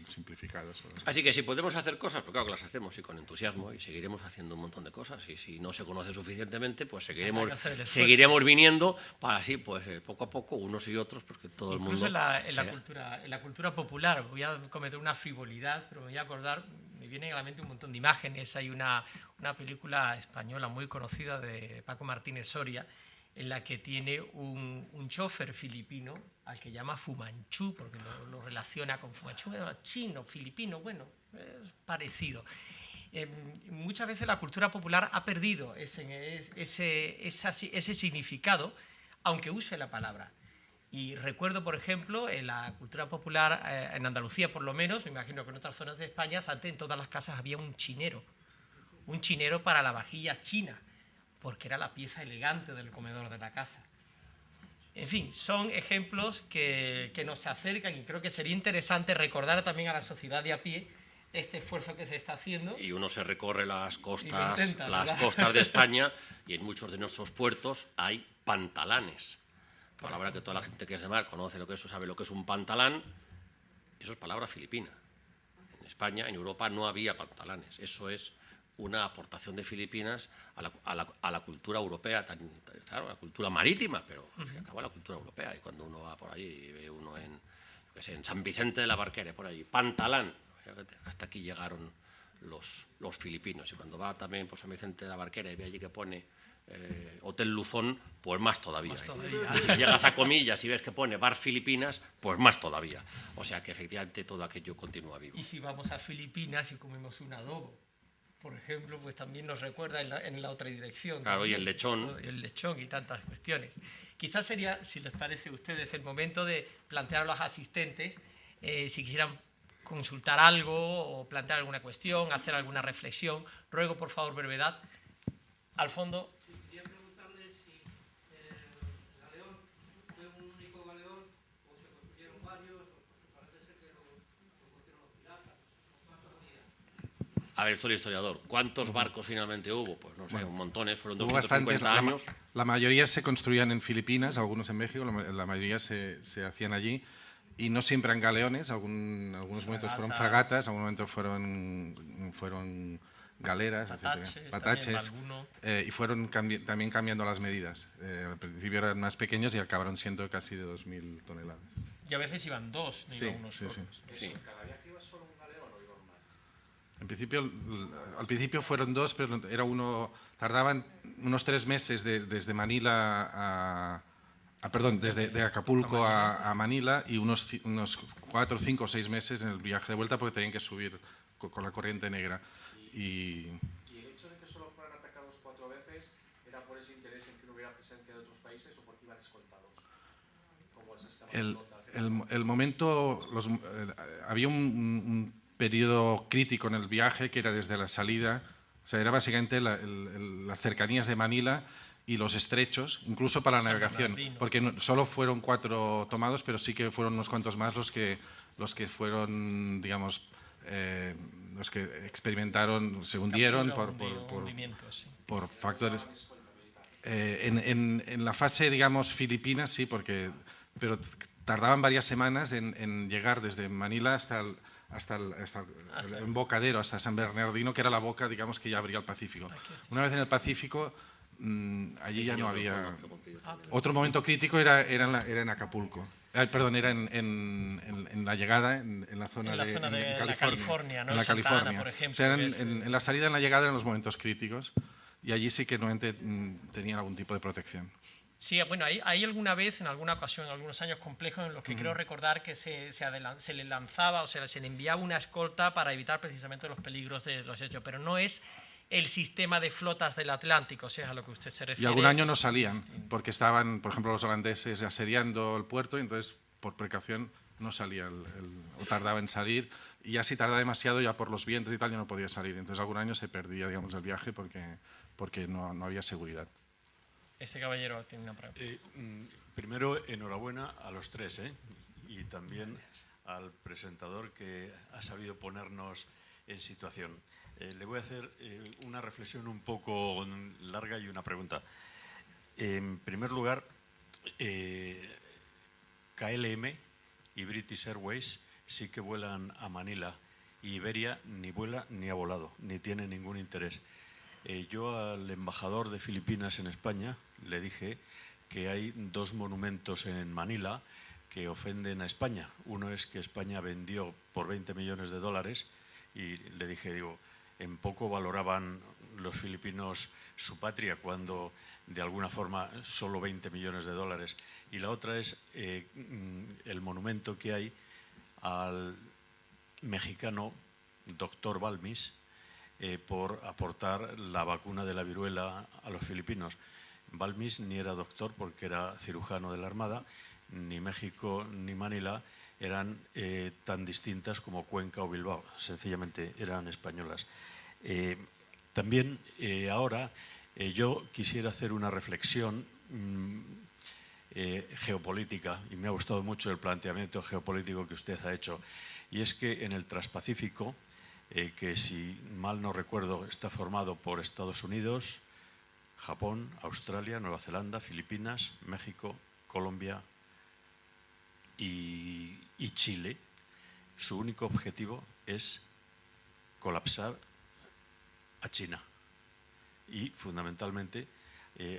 simplificadas. Así que si podemos hacer cosas, pues claro que las hacemos y con entusiasmo, y seguiremos haciendo un montón de cosas, y si no se conoce suficientemente, pues seguiremos viniendo para así, pues poco a poco, unos y otros, porque todo Incluso el mundo... en la cultura popular, voy a cometer una frivolidad, pero me voy a acordar, me vienen a la mente un montón de imágenes. Hay una película española muy conocida de Paco Martínez Soria, en la que tiene un chofer filipino al que llama Fumanchu, porque lo relaciona con Fumanchu, chino, filipino, bueno, es parecido. Muchas veces la cultura popular ha perdido ese significado, aunque use la palabra. Y recuerdo, por ejemplo, en la cultura popular, en Andalucía por lo menos, me imagino que en otras zonas de España, antes en todas las casas había un chinero para la vajilla china, porque era la pieza elegante del comedor de la casa. En fin, son ejemplos que nos acercan, y creo que sería interesante recordar también a la sociedad de a pie este esfuerzo que se está haciendo. Y uno se recorre las costas de España, y en muchos de nuestros puertos hay pantalanes. Palabra que toda la gente que es de mar conoce lo que es, sabe lo que es un pantalán. Eso es palabra filipina. En España, en Europa, no había pantalanes. Eso es una aportación de Filipinas a la cultura europea, claro, la cultura marítima, pero al fin y al cabo la cultura europea. Y cuando uno va por allí y ve uno en San Vicente de la Barquera, por allí, pantalán, hasta aquí llegaron los filipinos. Y cuando va también por San Vicente de la Barquera y ve allí que pone Hotel Luzón, pues más todavía. Y si llegas a Comillas y ves que pone Bar Filipinas, pues más todavía. O sea que efectivamente todo aquello continúa vivo. Y si vamos a Filipinas y comemos un adobo, por ejemplo, pues también nos recuerda en la otra dirección. Claro, también, y el lechón. El lechón y tantas cuestiones. Quizás sería, si les parece a ustedes, el momento de plantear a los asistentes, si quisieran consultar algo o plantear alguna cuestión, hacer alguna reflexión. Ruego, por favor, brevedad. Al fondo. Quería preguntarle si el galeón fue un único galeón o se construyeron varios, porque parece ser que lo construyeron los piratas. ¿Cuántos días? A ver, soy historiador. ¿Cuántos barcos finalmente hubo? Pues no sé, un montones, fueron Hubo 250 años. La mayoría se construían en Filipinas, algunos en México, la mayoría se hacían allí. Y no siempre en galeones, algunos momentos fueron fragatas, algunos momentos fueron galeras, pataches, y fueron también cambiando las medidas. Al principio eran más pequeños y acabaron siendo casi de 2.000 toneladas. Y a veces iban dos, no iban unos solos. Sí. ¿Cada viaje iba solo un galeón o iban más? Al principio fueron dos, pero era uno. Tardaban unos 3 meses desde Manila desde Acapulco a Manila, y unos 4, 5 o 6 meses en el viaje de vuelta, porque tenían que subir con la corriente negra. ¿Y el hecho de que solo fueran atacados 4 veces era por ese interés en que no hubiera presencia de otros países o porque iban escoltados? El momento, había un periodo crítico en el viaje que era desde la salida, o sea, era básicamente las cercanías de Manila y los estrechos, incluso para la navegación, porque solo fueron 4 tomados, pero sí que fueron unos cuantos más los que fueron, digamos, los que experimentaron, se hundieron por factores. En la fase, digamos, filipina, sí, pero tardaban varias semanas en llegar desde Manila hasta el embocadero, hasta San Bernardino, que era la boca, digamos, que ya abría el Pacífico. Una vez en el Pacífico, allí ya no había. Otro momento crítico era en Acapulco. Perdón, era en la llegada, en la zona de California, ¿no? En la Santa California. Ana, por ejemplo. O sea, en la salida y en la llegada eran los momentos críticos, y allí sí que normalmente tenían algún tipo de protección. Sí, bueno, hay alguna vez, en alguna ocasión, en algunos años complejos, en los que creo recordar que se le lanzaba, o sea, se le enviaba una escolta para evitar precisamente los peligros de los hechos, pero no es el sistema de flotas del Atlántico, o sea, a lo que usted se refiere. Y algún año no salían, porque estaban, por ejemplo, los holandeses asediando el puerto, y entonces, por precaución, no salía o tardaba en salir, y ya si tardaba demasiado, ya por los vientos y tal, ya no podía salir. Entonces, algún año se perdía, digamos, el viaje porque no había seguridad. Este caballero tiene una pregunta. Primero, enhorabuena a los 3, y también al presentador que ha sabido ponernos en situación. Le voy a hacer una reflexión un poco larga y una pregunta. En primer lugar, KLM y British Airways sí que vuelan a Manila, y Iberia ni vuela ni ha volado, ni tiene ningún interés. Yo al embajador de Filipinas en España le dije que hay dos monumentos en Manila que ofenden a España. Uno es que España vendió por 20 millones de dólares, y le dije, digo, en poco valoraban los filipinos su patria cuando de alguna forma solo 20 millones de dólares. Y la otra es el monumento que hay al mexicano doctor Balmis por aportar la vacuna de la viruela a los filipinos. Balmis ni era doctor porque era cirujano de la Armada, ni México ni Manila eran tan distintas como Cuenca o Bilbao, sencillamente eran españolas. También ahora yo quisiera hacer una reflexión geopolítica, y me ha gustado mucho el planteamiento geopolítico que usted ha hecho, y es que en el Transpacífico, que si mal no recuerdo está formado por Estados Unidos, Japón, Australia, Nueva Zelanda, Filipinas, México, Colombia y Chile, su único objetivo es colapsar a China, y fundamentalmente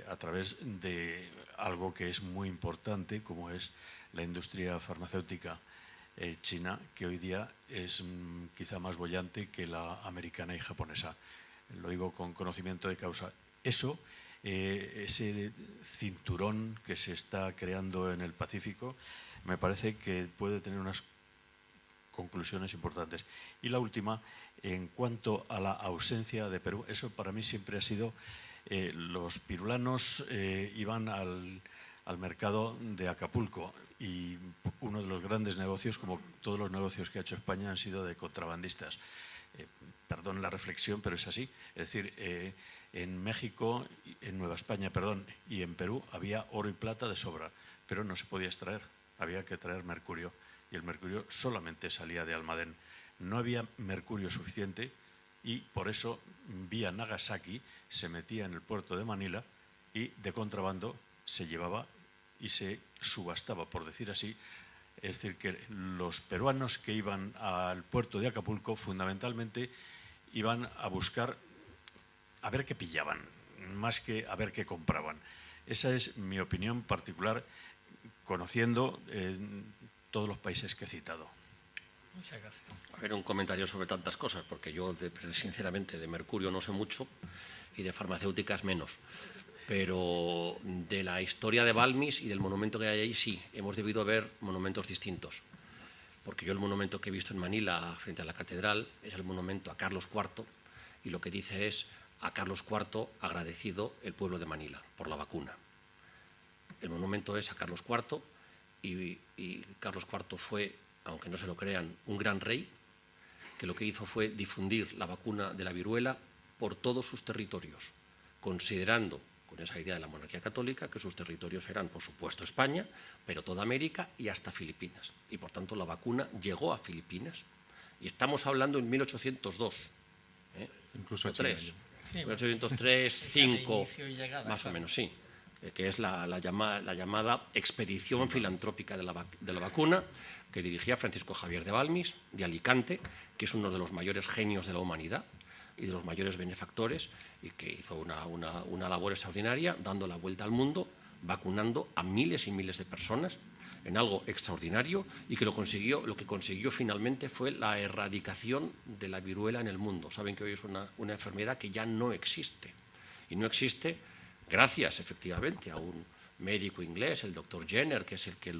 a través de algo que es muy importante, como es la industria farmacéutica china, que hoy día es quizá más boyante que la americana y japonesa. Lo digo con conocimiento de causa. Eso, ese cinturón que se está creando en el Pacífico, me parece que puede tener unas conclusiones importantes. Y la última, en cuanto a la ausencia de Perú, eso para mí siempre ha sido, los pirulanos iban al mercado de Acapulco, y uno de los grandes negocios, como todos los negocios que ha hecho España, han sido de contrabandistas. Perdón la reflexión, pero es así. Es decir, en México, en Nueva España, perdón, y en Perú había oro y plata de sobra, pero no se podía extraer, había que traer mercurio, y el mercurio solamente salía de Almadén. No había mercurio suficiente, y por eso vía Nagasaki se metía en el puerto de Manila, y de contrabando se llevaba y se subastaba, por decir así. Es decir, que los peruanos que iban al puerto de Acapulco fundamentalmente iban a buscar a ver qué pillaban, más que a ver qué compraban. Esa es mi opinión particular, conociendo todos los países que he citado. Muchas gracias. A ver, un comentario sobre tantas cosas, porque yo sinceramente de mercurio no sé mucho y de farmacéuticas menos. Pero de la historia de Balmis y del monumento que hay ahí, sí, hemos debido ver monumentos distintos. Porque yo el monumento que he visto en Manila, frente a la catedral, es el monumento a Carlos IV, y lo que dice es: a Carlos IV agradecido el pueblo de Manila por la vacuna. El monumento es a Carlos IV, y Carlos IV fue, aunque no se lo crean, un gran rey, que lo que hizo fue difundir la vacuna de la viruela por todos sus territorios, considerando, con esa idea de la monarquía católica, que sus territorios eran, por supuesto, España, pero toda América y hasta Filipinas. Y, por tanto, la vacuna llegó a Filipinas. Y estamos hablando en 1802. Incluso a 3. Chile. Sí, 1803, 5, inicio y llegada, más o claro. menos, sí. Que es la llamada expedición filantrópica de la vacuna, que dirigía Francisco Javier de Balmis, de Alicante, que es uno de los mayores genios de la humanidad y de los mayores benefactores, y que hizo una labor extraordinaria, dando la vuelta al mundo, vacunando a miles y miles de personas, en algo extraordinario, y que lo que consiguió finalmente fue la erradicación de la viruela en el mundo. Saben que hoy es una enfermedad que ya no existe, y no existe gracias, efectivamente, a un médico inglés, el doctor Jenner, que es el que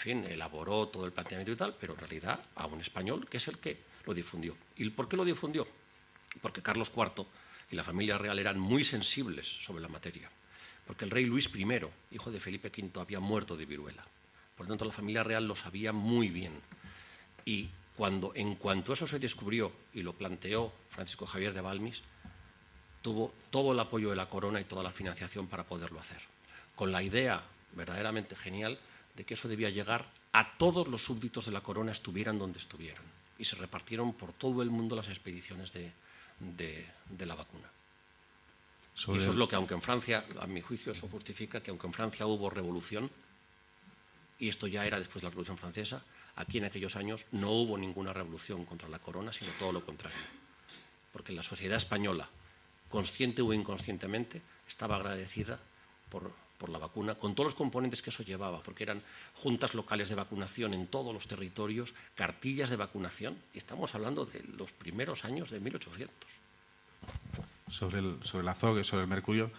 elaboró todo el planteamiento y tal, pero en realidad a un español que es el que lo difundió. ¿Y por qué lo difundió? Porque Carlos IV y la familia real eran muy sensibles sobre la materia, porque el rey Luis I, hijo de Felipe V, había muerto de viruela. Por lo tanto, la familia real lo sabía muy bien. Y en cuanto eso se descubrió y lo planteó Francisco Javier de Balmis, tuvo todo el apoyo de la corona y toda la financiación para poderlo hacer, con la idea verdaderamente genial de que eso debía llegar a todos los súbditos de la corona, estuvieran donde estuvieran, y se repartieron por todo el mundo las expediciones de la vacuna. Y eso es lo que, aunque en Francia, a mi juicio, eso justifica que aunque en Francia hubo revolución, y esto ya era después de la Revolución Francesa, aquí en aquellos años no hubo ninguna revolución contra la corona, sino todo lo contrario. Porque la sociedad española, consciente o inconscientemente, estaba agradecida por la vacuna, con todos los componentes que eso llevaba, porque eran juntas locales de vacunación en todos los territorios, cartillas de vacunación, y estamos hablando de los primeros años de 1800. Sobre el azogue, sobre el mercurio,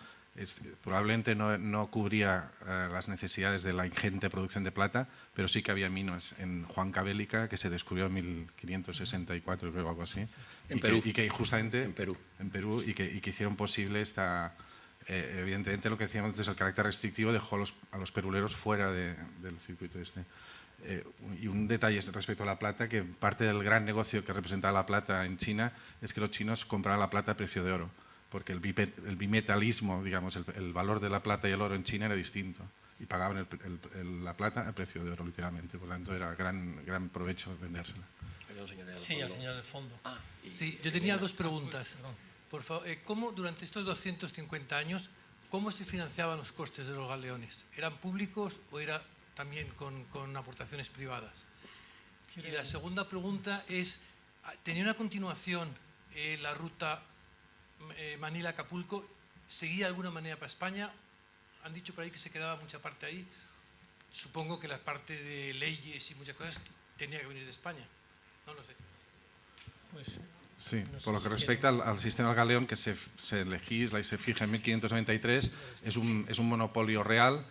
probablemente no cubría las necesidades de la ingente producción de plata, pero sí que había minas en Huancavelica, que se descubrió en 1564, creo, algo así. En Perú. Y que justamente En Perú. y que hicieron posible esta... evidentemente, lo que decíamos antes, el carácter restrictivo dejó a los peruleros fuera del circuito este. Y un detalle respecto a la plata, que parte del gran negocio que representaba la plata en China es que los chinos compraban la plata a precio de oro, porque el bimetalismo, digamos, el valor de la plata y el oro en China era distinto, y pagaban la plata a precio de oro, literalmente. Por tanto, era gran provecho vendérsela. Sí, al señor del fondo. Sí, yo tenía dos preguntas. Por favor, ¿cómo durante estos 250 años, cómo se financiaban los costes de los galeones? ¿Eran públicos o era también con aportaciones privadas? Y la segunda pregunta es, ¿tenía una continuación la ruta Manila-Acapulco? ¿Seguía de alguna manera para España? Han dicho por ahí que se quedaba mucha parte ahí. Supongo que la parte de leyes y muchas cosas tenía que venir de España. No lo sé. Pues, Sí, no sé por lo si que quieren- respecta al sistema del galeón, que se legisla y se fija en 1593, es un monopolio real,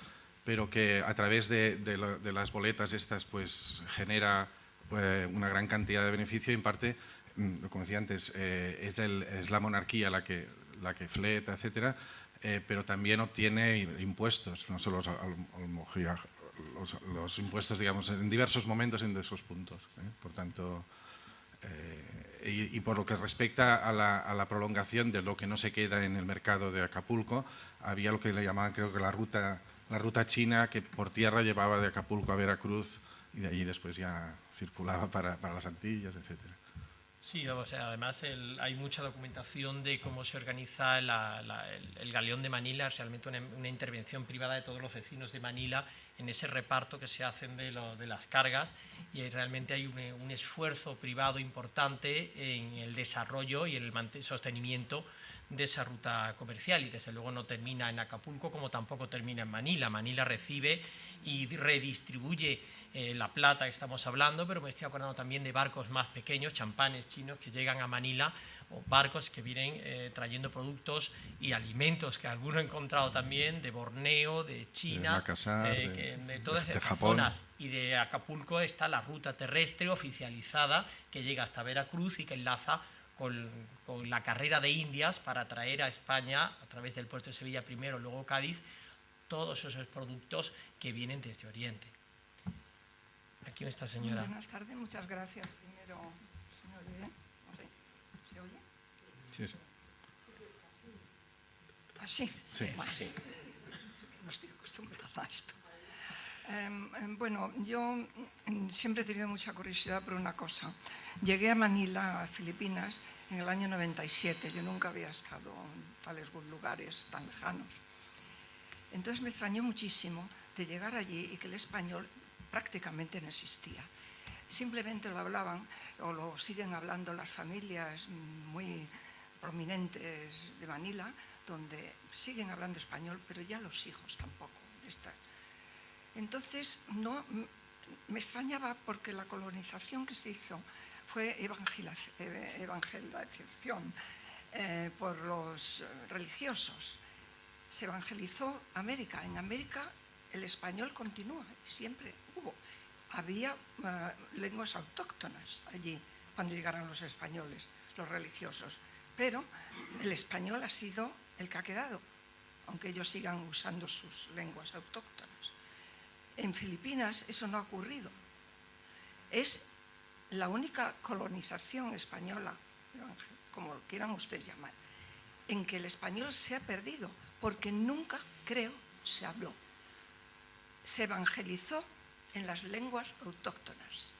pero que a través de las boletas estas pues genera una gran cantidad de beneficio, y en parte, como decía antes, es la monarquía la que fleta, etcétera, pero también obtiene impuestos, no solo los impuestos, digamos, en diversos momentos, en diversos puntos. Por tanto... y por lo que respecta a la prolongación de lo que no se queda en el mercado de Acapulco, había lo que le llamaban, creo que la ruta china, que por tierra llevaba de Acapulco a Veracruz y de allí después ya circulaba para las Antillas, etcétera. Sí, o sea, además hay mucha documentación de cómo se organiza el galeón de Manila, es realmente una intervención privada de todos los vecinos de Manila en ese reparto que se hacen de las cargas, y realmente hay un esfuerzo privado importante en el desarrollo y el sostenimiento de esa ruta comercial, y desde luego no termina en Acapulco como tampoco termina en Manila. Manila recibe y redistribuye la plata que estamos hablando, pero me estoy acordando también de barcos más pequeños, champanes chinos que llegan a Manila, o barcos que vienen trayendo productos y alimentos, que alguno he encontrado también de Borneo, de China, de Makassar, de todas de estas Japón. zonas. Y de Acapulco está la ruta terrestre oficializada que llega hasta Veracruz y que enlaza con la carrera de Indias para traer a España, a través del puerto de Sevilla primero, luego Cádiz, todos esos productos que vienen desde Oriente. Aquí esta señora. Buenas tardes, muchas gracias. Primero, ¿se me oye bien? No sé, ¿se oye? Sí, sí. ¿Así? Sí. Bueno, no estoy acostumbrada a esto. Bueno, yo siempre he tenido mucha curiosidad por una cosa. Llegué a Manila, a Filipinas, en el año 97. Yo nunca había estado en tales lugares tan lejanos. Entonces me extrañó muchísimo de llegar allí y que el español prácticamente no existía. Simplemente lo hablaban, o lo siguen hablando las familias muy prominentes de Manila, donde siguen hablando español, pero ya los hijos tampoco de estas. Entonces, no, me extrañaba porque la colonización que se hizo fue evangelización por los religiosos. Se evangelizó América. En América el español continúa, siempre hubo. Había lenguas autóctonas allí cuando llegaron los españoles, los religiosos. Pero el español ha sido el que ha quedado, aunque ellos sigan usando sus lenguas autóctonas. En Filipinas eso no ha ocurrido. Es la única colonización española, como lo quieran ustedes llamar, en que el español se ha perdido, porque nunca, creo, se habló. Se evangelizó en las lenguas autóctonas.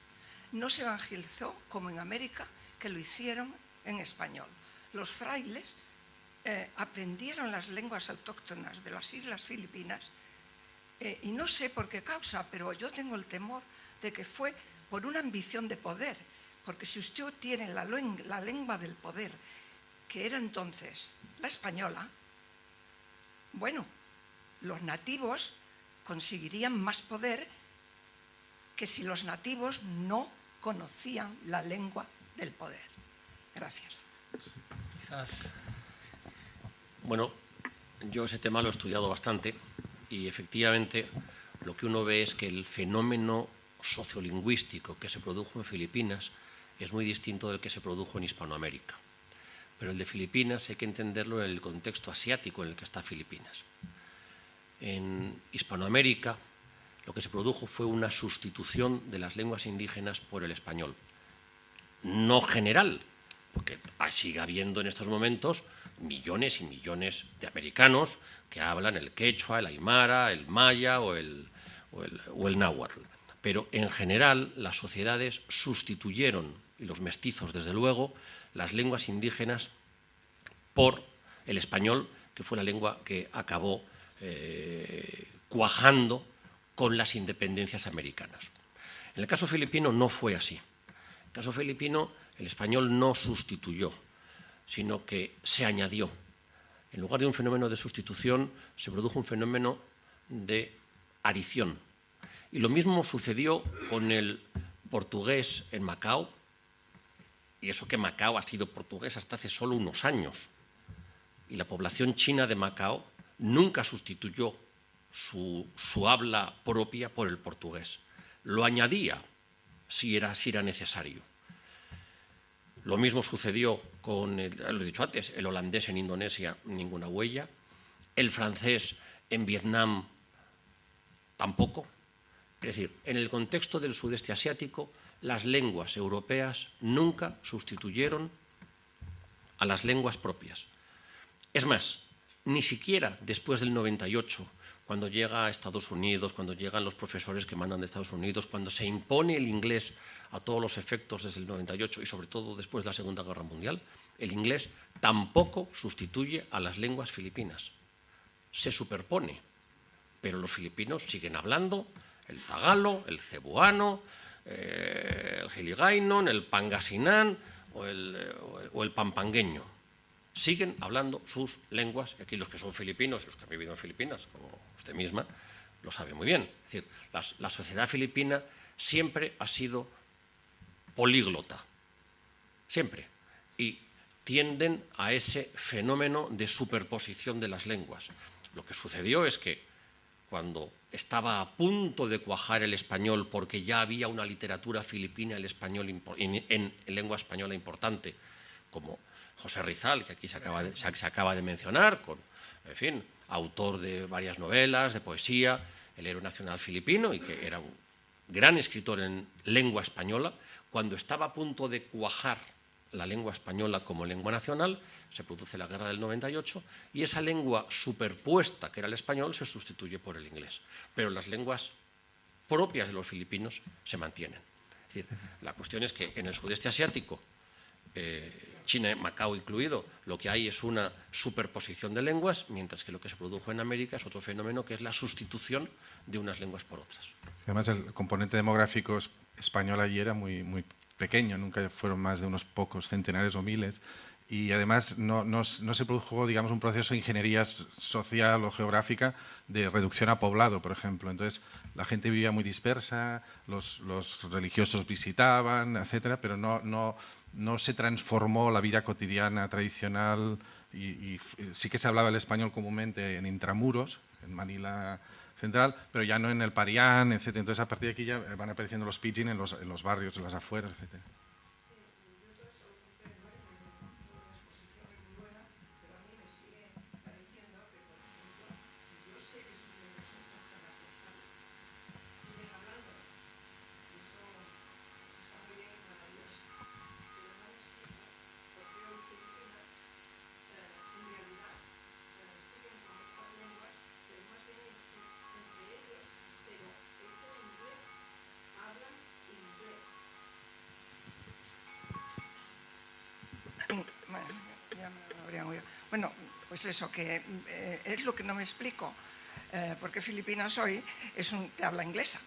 No se evangelizó como en América, que lo hicieron en español. Los frailes aprendieron las lenguas autóctonas de las islas Filipinas Y no sé por qué causa, pero yo tengo el temor de que fue por una ambición de poder, porque si usted tiene la lengua del poder, que era entonces la española, bueno, los nativos conseguirían más poder que si los nativos no conocían la lengua del poder. Gracias. Quizás. Bueno, yo ese tema lo he estudiado bastante y efectivamente lo que uno ve es que el fenómeno sociolingüístico que se produjo en Filipinas es muy distinto del que se produjo en Hispanoamérica. Pero el de Filipinas hay que entenderlo en el contexto asiático en el que está Filipinas. En Hispanoamérica lo que se produjo fue una sustitución de las lenguas indígenas por el español. No general, porque sigue habiendo en estos momentos millones y millones de americanos que hablan el quechua, el aymara, el maya o el náhuatl. Pero en general las sociedades sustituyeron, y los mestizos desde luego, las lenguas indígenas por el español, que fue la lengua que acabó cuajando con las independencias americanas. En el caso filipino no fue así. En el caso filipino el español no sustituyó, sino que se añadió. En lugar de un fenómeno de sustitución, se produjo un fenómeno de adición. Y lo mismo sucedió con el portugués en Macao, y eso que Macao ha sido portugués hasta hace solo unos años. Y la población china de Macao nunca sustituyó su habla propia por el portugués. Lo añadía si era necesario. Lo mismo sucedió con, lo he dicho antes, el holandés en Indonesia, ninguna huella. El francés en Vietnam, tampoco. Es decir, en el contexto del sudeste asiático, las lenguas europeas nunca sustituyeron a las lenguas propias. Es más, ni siquiera después del 98, cuando llega a Estados Unidos, cuando llegan los profesores que mandan de Estados Unidos, cuando se impone el inglés a todos los efectos desde el 98 y sobre todo después de la Segunda Guerra Mundial, el inglés tampoco sustituye a las lenguas filipinas. Se superpone, pero los filipinos siguen hablando el tagalo, el cebuano, el hiligaynon, el pangasinan o el pampangueño. Siguen hablando sus lenguas, y aquí los que son filipinos, los que han vivido en Filipinas, como usted misma, lo sabe muy bien. Es decir, la sociedad filipina siempre ha sido políglota, siempre, y tienden a ese fenómeno de superposición de las lenguas. Lo que sucedió es que cuando estaba a punto de cuajar el español, porque ya había una literatura filipina en lengua española importante, como José Rizal, que aquí se acaba de mencionar, en fin, autor de varias novelas, de poesía, el héroe nacional filipino, y que era un gran escritor en lengua española. Cuando estaba a punto de cuajar la lengua española como lengua nacional, se produce la guerra del 98 y esa lengua superpuesta, que era el español, se sustituye por el inglés. Pero las lenguas propias de los filipinos se mantienen. Es decir, la cuestión es que en el sudeste asiático, China, Macao incluido, lo que hay es una superposición de lenguas, mientras que lo que se produjo en América es otro fenómeno, que es la sustitución de unas lenguas por otras. Además, el componente demográfico español allí era muy, muy pequeño, nunca fueron más de unos pocos centenares o miles, y además no se produjo, digamos, un proceso de ingeniería social o geográfica de reducción a poblado, por ejemplo. Entonces, la gente vivía muy dispersa, los religiosos visitaban, etcétera, pero no se transformó la vida cotidiana tradicional y sí que se hablaba el español comúnmente en intramuros, en Manila central, pero ya no en el Parián, etcétera. Entonces, a partir de aquí ya van apareciendo los pidgin en los barrios, en las afueras, etcétera. Bueno, pues eso, que es lo que no me explico. porque Filipinas hoy es de habla inglesa.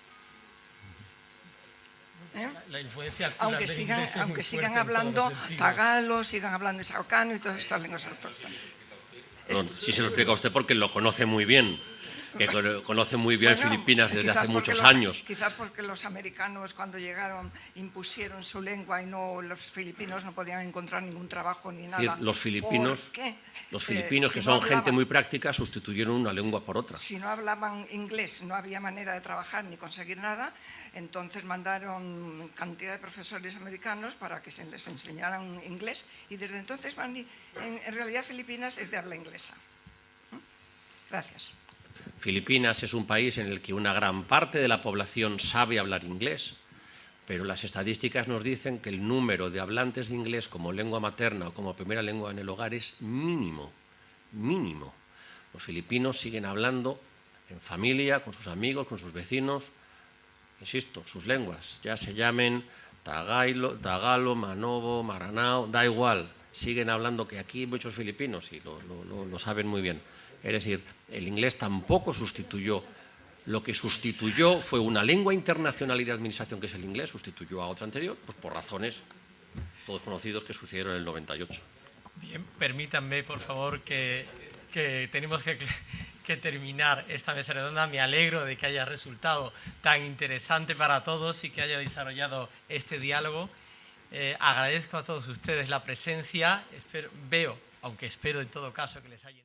La influencia cultural Aunque del inglés es muy aunque sigan fuerte en todos hablando los sentidos. tagalo, sigan hablando saocano y todas estas lenguas autóctonas. Sí se lo explica a usted porque lo conoce muy bien, que conoce muy bien Bueno, Filipinas desde hace quizás porque muchos años. Quizás porque los americanos cuando llegaron impusieron su lengua y los filipinos no podían encontrar ningún trabajo ni Es decir, nada. los filipinos, Si que no son gente hablaban- muy práctica, sustituyeron una lengua por otra. Si no hablaban inglés, no había manera de trabajar ni conseguir nada, entonces mandaron cantidad de profesores americanos para que se les enseñaran inglés y desde entonces en realidad Filipinas es de habla inglesa. Gracias. Filipinas es un país en el que una gran parte de la población sabe hablar inglés, pero las estadísticas nos dicen que el número de hablantes de inglés como lengua materna o como primera lengua en el hogar es mínimo, mínimo. Los filipinos siguen hablando en familia, con sus amigos, con sus vecinos, insisto, sus lenguas, ya se llamen tagalo, manobo, maranao, da igual, siguen hablando, que aquí hay muchos filipinos y lo saben muy bien. Es decir, el inglés tampoco sustituyó. Lo que sustituyó fue una lengua internacional y de administración, que es el inglés, sustituyó a otra anterior, pues por razones todos conocidos que sucedieron en el 98. Bien, permítanme, por favor, que tenemos que terminar esta mesa redonda. Me alegro de que haya resultado tan interesante para todos y que haya desarrollado este diálogo. Agradezco a todos ustedes la presencia. Aunque espero en todo caso que les haya...